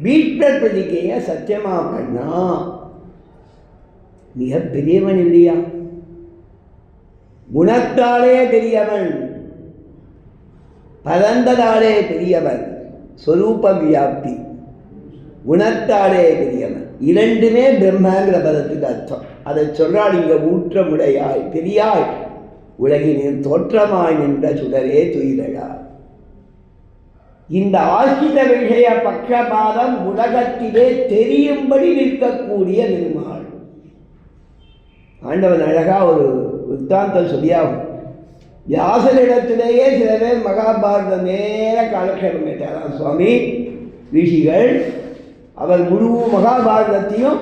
வீட்டர் பிரதிகையை சத்தியமா பண்ணா மிக பெரியவன் இல்லையா? குணத்தாலே பெரியவன், பரந்ததாலே பெரியவன், சொரூப வியாப்தி குணத்தாலே பெரியவன். இரண்டுமே பிரம்மங்கிற பதத்துக்கு அர்த்தம். அதை சொல்றாள் இங்க. ஊற்றமுடையாய் பெரியாய் உலகினில் தோற்றமாய் நின்ற சுடரே துயிலழாய். இந்த ஆசிரித விஷய பட்சபாதம் உலகத்திலே தெரியும்படி நிற்கக்கூடிய பெருமாள். ஆண்டவன் அழகா ஒரு வித்தாந்தம் சொல்லியாகும். வியாசனிடத்திலேயே சில பேர் மகாபாரத நேர காலக்ஷேபம் கேட்டாராம். சுவாமி ரிஷிகள் அவர் முழு மகாபாரதத்தையும்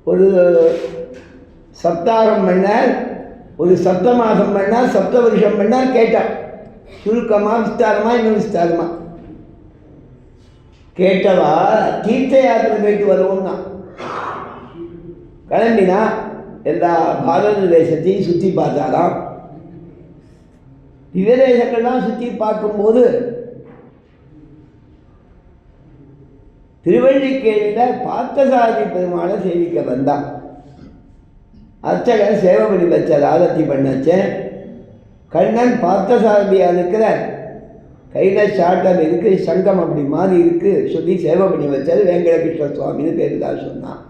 ஒரு சப்தாகம் பண்ணார், ஒரு சப்த மாதம் பண்ணார், சப்த வருஷம் பண்ணார். கேட்டார் சுருக்கமா விஸ்தாரமா, இன்னும் விஸ்தாரமா. கேட்டவா தீர்த்த யாத்திரை போயிட்டு வருவோம்னா கிளம்பினா எல்லா பாரத தேசத்தையும் சுற்றி பார்த்தாராம். திவ்யதேசங்கள்லாம் சுற்றி பார்க்கும்போது திருவள்ளிக்கேணியில் பார்த்தசாரதி பெருமாளை சேவிக்க வந்தான். அர்ச்சகர் சேவை பண்ணி வச்சார், ஆரத்தி பண்ணச்சேன். கண்ணன் பார்த்தசாரதியாக இருக்கிற கையில் சாட்டம் இருக்குது, சங்கம் அப்படி மாதிரி இருக்குது சொல்லி சேவை பண்ணி வச்சார். வெங்கடகிருஷ்ண சுவாமின்னு பேர் தான் சொன்னான்.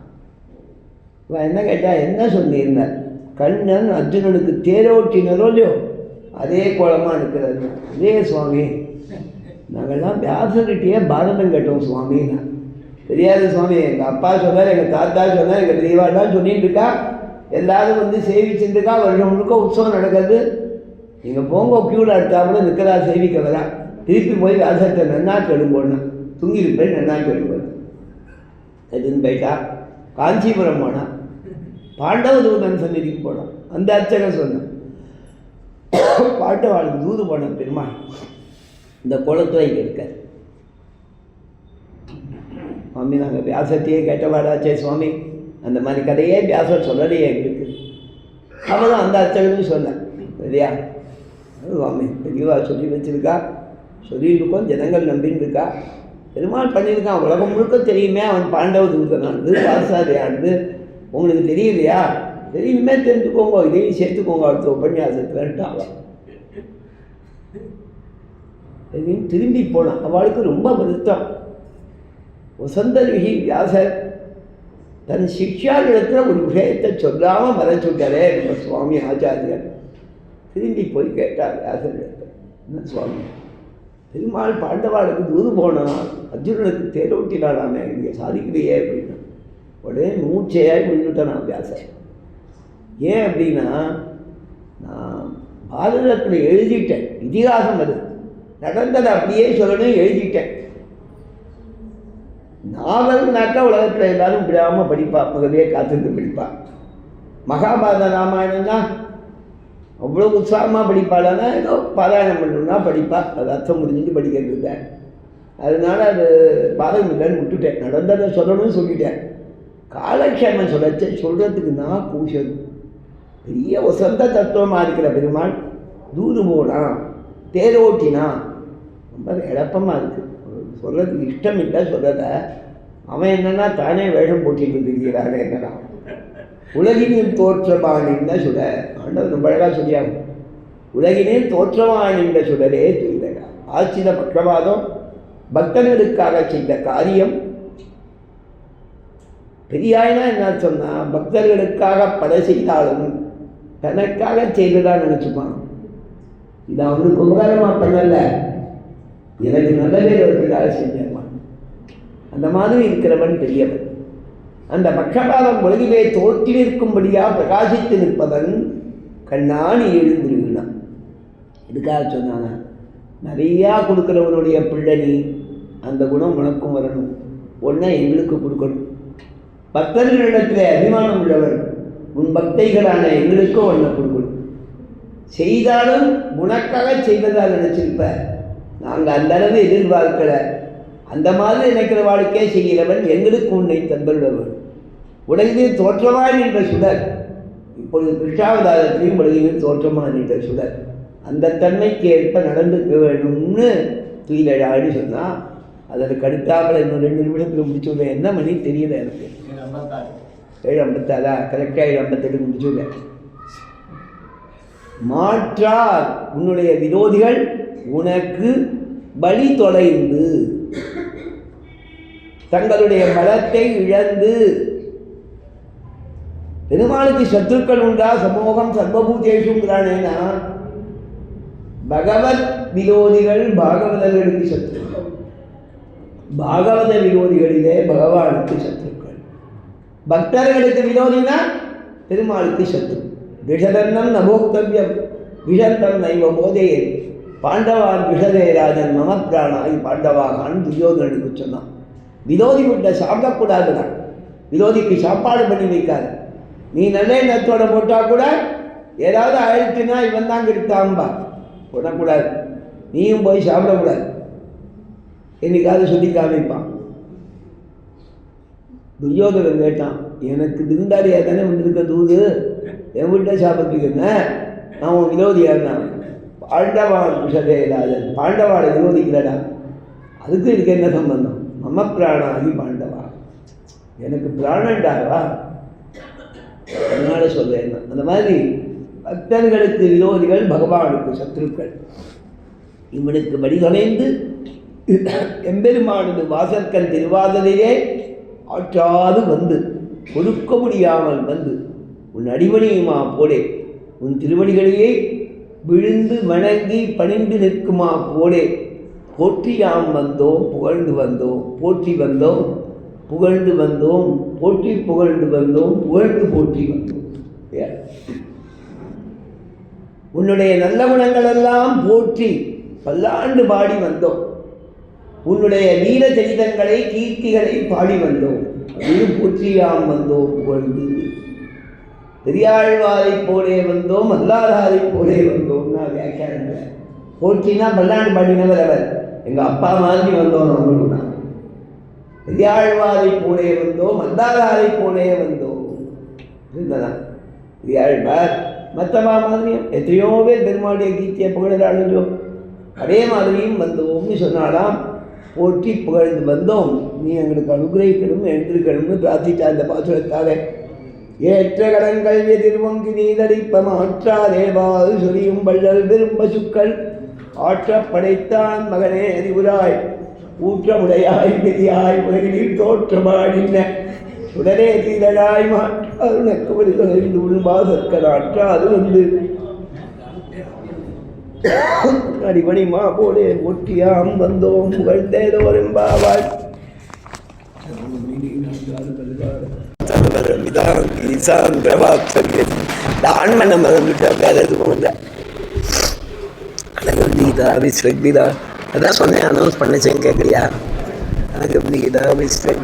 இவன் என்ன கேட்டால், என்ன சொன்னீர்னார். கண்ணன் அர்ஜுனனுக்கு தேரோட்டினரோ இல்லையோ அதே கோலமாக இருக்கிறது. அதே சுவாமி, நாங்கள்லாம் வியாசர்கிட்டயே பாரதம் கேட்டோம் சுவாமின்னா. தெரியாது சுவாமி, எங்கள் அப்பா சொன்னார், எங்கள் தாத்தா சொன்னார், எங்கள் தெய்வாதான் சொல்லிட்டு இருக்கா, எல்லாரும் வந்து சேவிச்சுட்டு இருக்கா, வருஷம் முழுக்க உற்சவம் நடக்குது. நீங்கள் போங்க க்யூவில் அடுத்தாப்புல நிற்கிறா சேவிக்க வரா. திருப்பி போய் வியாசத்தை நன்னாட்டு எழும்போனா, தூங்கிட்டு நன்னாட்டு எழும்போனா. எதுன்னு போயிட்டா காஞ்சிபுரம் போனான், பாண்டவ தூதன் சந்நிதிக்கு போனான். அந்த அர்ச்சகன் சொன்னான், பாண்டவாளுக்கு தூது போன பெருமாள் இந்த குளத்துல இங்கே இருக்கார். சுவாமி நாங்கள் வியாசத்தையே கேட்டவாடாச்சே சுவாமி, அந்த மாதிரி கதையே வியாசர் சொல்லலையே எங்களுக்கு. அவதான் அந்த அர்ச்சகனும் சொன்னேன். சரியா சுவாமி பெரியவா சொல்லி வச்சிருக்கா, சொல்லிட்டு இருக்கோம், ஜனங்கள் நம்பின்னு இருக்கா. பெருமாள் பண்ணியிருக்கான், உலகம் முழுக்க தெரியுமே அவன் பாண்டவ தூதனானது, பாசாரியானது. உங்களுக்கு தெரியலையா? தெரியுமே, தெரிஞ்சுக்கோங்க, இதையும் சேர்த்துக்கோங்க அடுத்த உபன்யாசத்துலன்ட்டாங்க. இதையும் திரும்பி போனான். அவளுக்கு ரொம்ப வருத்தம். வசந்த ரிஷி வியாசர் தன் சிக்ஷாரிடத்தில் ஒரு விஷயத்தை சொல்லாமல் மறைச்சுட்டாரே நம்ம சுவாமி ஆச்சாரியர். திரும்பி போய் கேட்டார் வியாசரிடத்தில், என்ன சுவாமி பெருமாள் பாண்டவாளுக்கு தூது போனான், அர்ஜுனனுக்கு தேரோட்டினாலாமே, இங்கே சாதிக்கலையே அப்படின்னா. உடனே மூச்சையாய் நின்றுட்டேன் நான் வியாசர். ஏன் அப்படின்னா, நான் பாரதத்தில் எழுதிட்டேன், இதிகாசம் அது நடந்ததை அப்படியே சொல்லணும் எழுதிட்டேன். நாவல்னாக்கா உலகத்தில் எல்லாரும் விடாமல் படிப்பா, முதலே காத்திருந்து படிப்பா. மகாபாரத ராமாயணம்னா அவ்வளோ உற்சாகமாக படிப்பாளானா, ஏதோ பாராயணம் பண்ணணும்னா படிப்பா, அது அர்த்தம் முடிஞ்சுட்டு படிக்கிறது இல்லை. அதனால அது பாதகம் இல்லைன்னு விட்டுட்டேன். நடந்ததை சொல்லணும்னு சொல்லிட்டேன். காலக்ஷேமம் சொல்கிறதுக்கு நான் கூஷணும். பெரிய வசந்த தத்துவமாக இருக்கிற பெருமாள் தூது போனான், தேரோட்டினா, ரொம்ப இழப்பமாக இருக்குது. சொல்கிறதுக்கு இஷ்டம் இல்லை சொல்கிறத. அவன் என்னன்னா தானே வேஷம் போட்டிட்டு இருக்கிறாங்க. என்னன்னா உலகினில் தோற்றமானின்ற சுடர். ஆண்டவர் ரொம்ப அழகாக சொல்லியாகும். உலகினில் தோற்றமானின்ற சுடரே துயிலடா. ஆசிரித பட்சபாதம் பக்தர்களுக்காக செய்த காரியம். பெரியாயினா என்ன சொன்னால், பக்தர்களுக்காக பல செய்தாலும் தனக்காக செய்ததான் நினச்சிப்பான். இது அவனுக்கு உபகாரமாக பண்ணல, எனக்கு நல்ல பேர் வருவதாக செஞ்சான். அந்த மாதிரி இருக்கிறவன் பெரியவன். அந்த பட்சபாதம் உலகிலே தோற்றி நிற்கும்படியாக பிரகாசித்து நிற்பவன் கண்ணாணி எழுந்திருந்தான். இதுக்காக சொன்னாங்க, நிறையா கொடுக்குறவனுடைய பிள்ளை, அந்த குணம் உனக்கும் வரணும், ஒன்றை எங்களுக்கு கொடுக்கணும். பக்தர்களிடத்தில் அபிமானம் உள்ளவர், உன் பக்தைகளான எங்களுக்கும் ஒன்றை கொடுக்கணும். செய்தாலும் உனக்காக செய்வதாக நினச்சிருப்ப, நாங்கள் அந்த அளவு எதிர்பார்க்கல. அந்த மாதிரி நினைக்கிற வாழ்க்கையே செய்கிறவன் எங்களுக்கு உன்னை தந்துள்ளவன். உலகில் தோற்றமாய் நின்ற சுடர், இப்பொழுது கிருஷ்ணாவதாரத்திலையும் உலகில் தோற்றமாக நின்ற சுடர். அந்த தன்மைக்கு ஏற்ப நடந்துக்க வேணும்னு தூயிலழான்னு சொன்னால், அதற்கு அடுத்தாமல் இன்னும் 2 நிமிடத்தில் முடிச்சுடுவேன். என்ன மணி தெரியல எனக்கு. 7:54 கரெக்டாக 7:58 முடிச்சுடுவேன். மாற்றார் உன்னுடைய விரோதிகள் உனக்கு பலி தொலைந்து தங்களுடைய பலத்தை இழந்து. பெருமாளுக்கு சத்துருக்கள் உண்டா? சமூகம் சர்வபூதேஷுங்கிறானேனா, பகவத் விரோதிகள் பாகவதர்களுக்கு சத்துருக்கள், பாகவத விரோதிகளிலே பகவானுக்கு சத்துருக்கள். பக்தர்களுக்கு விரோதினா பெருமாளுக்கு சத்துரு. விஷதன்னம் நபோக்தவ்யம் விஷந்தம் நைவ போதையே பாண்டவான் விஷதே ராஜன் மம பிராணாய் பாண்டவாகான்னு துரியோதனனுக்கு சொன்னான். விரோதி விட்ட சாப்பிடக்கூடாதுதான். விரோதிக்கு சாப்பாடு பண்ணி வைக்காது. நீ நல்ல எண்ணத்தோட போட்டால் கூட ஏதாவது ஆயிடுச்சுன்னா இவன் தான் கெடுத்தாம்பா, போடக்கூடாது. நீயும் போய் சாப்பிடக்கூடாது. என்னைக்காவது சொல்லி காமிப்பான். துரியோதனன் கேட்டான், எனக்கு திருந்தாடியாக தானே வந்திருக்க தூது, என் வீட்டை சாப்பிட்டுக்குங்க, நான் உன் விரோதியாக இருந்தான். பாண்டவான் விஷதேராஜன், பாண்டவாளை விரோதிக்கிறடா, அதுக்கு இதுக்கு என்ன சம்பந்தம்? மம பிராணாகி பாண்டவா, எனக்கு பிராணண்டாவா, அதனால சொல்றேன். அந்த மாதிரி பக்தர்களுக்கு விரோதிகள் பகவானுக்கு சத்ருக்கள். இவனுக்கு வடிவமைந்து எம்பெருமானது வாசற்கண் திருவாதலிலே ஆற்றாது வந்து கொடுக்க முடியாமல் வந்து உன் அடிமணியுமா போலே, உன் திருவடிகளையே விழுந்து வணங்கி பணிந்து நிற்குமா போலே, போற்றியாம் வந்தோம் புகழ்ந்து வந்தோம், போற்றி வந்தோம் புகழ்ந்து வந்தோம், போற்றி புகழ்ந்து வந்தோம், புகழ்ந்து போற்றி வந்தோம். உன்னுடைய நல்ல குணங்களெல்லாம் போற்றி பல்லாண்டு பாடி வந்தோம். உன்னுடைய நீல சரிதங்களை கீர்த்திகளை பாடி வந்தோம். அதையும் போற்றியாம் வந்தோம் புகழ்ந்து. பெரியாழ்வாரை போலே வந்தோம், அல்லாதாரை போலே வந்தோம்னா வியாக்கியானங்கள். போற்றினா பல்லாண்டு பாடினவர் அவர். எங்கள் அப்பா மாதிரி வந்தோம் நம்மளும். பெரியாழ்வாரை போலே வந்தோம், அல்லாதாரை போலே வந்தோம். இதுதான் பெரியாழ்வார். மற்றவா மாதிரியும் எத்தனையோ பேர் பெருமாளுடைய கீர்த்தியை புகழாளோ, அதே மாதிரியும் வந்தோம்னு சொன்னாலாம். போற்றி புகழ்ந்து வந்தோம், நீ எங்களுக்கு அனுகிரகிக்கணும் எழுந்திருக்கணும்னு பிரார்த்தித்தா இந்த பாசுரத்தாலே. ஏற்ற கடன்கள் எதிர்வங்கி நீதடிப்ப மாற்றாதேவாது சொரியும் வள்ளல் விரும்ப சுக்கள் ஆற்ற படைத்தான் மகனே அறிவுராய் ஊற்றமுடையாய் பெரியாய் உலகில் தோற்றமாடின உடனே தீதழாய் மாற்றாது உனக்கு வழிவகைந்து உள்வாசற்கர் ஆற்றாது வந்து அடிமணிமா போலே ஒட்டியாம் வந்தோம் புகழ்ந்தேதோரெம்பாவாய். ஆண்மனை மறந்துட்டா வேற எதுவும் இல்லை. கீதா விஸ்வக்தா அதான் சொன்னேன், அனௌன்ஸ் பண்ணச்சேன்னு கேட்கலையா? கீதா விஸ்வக்தா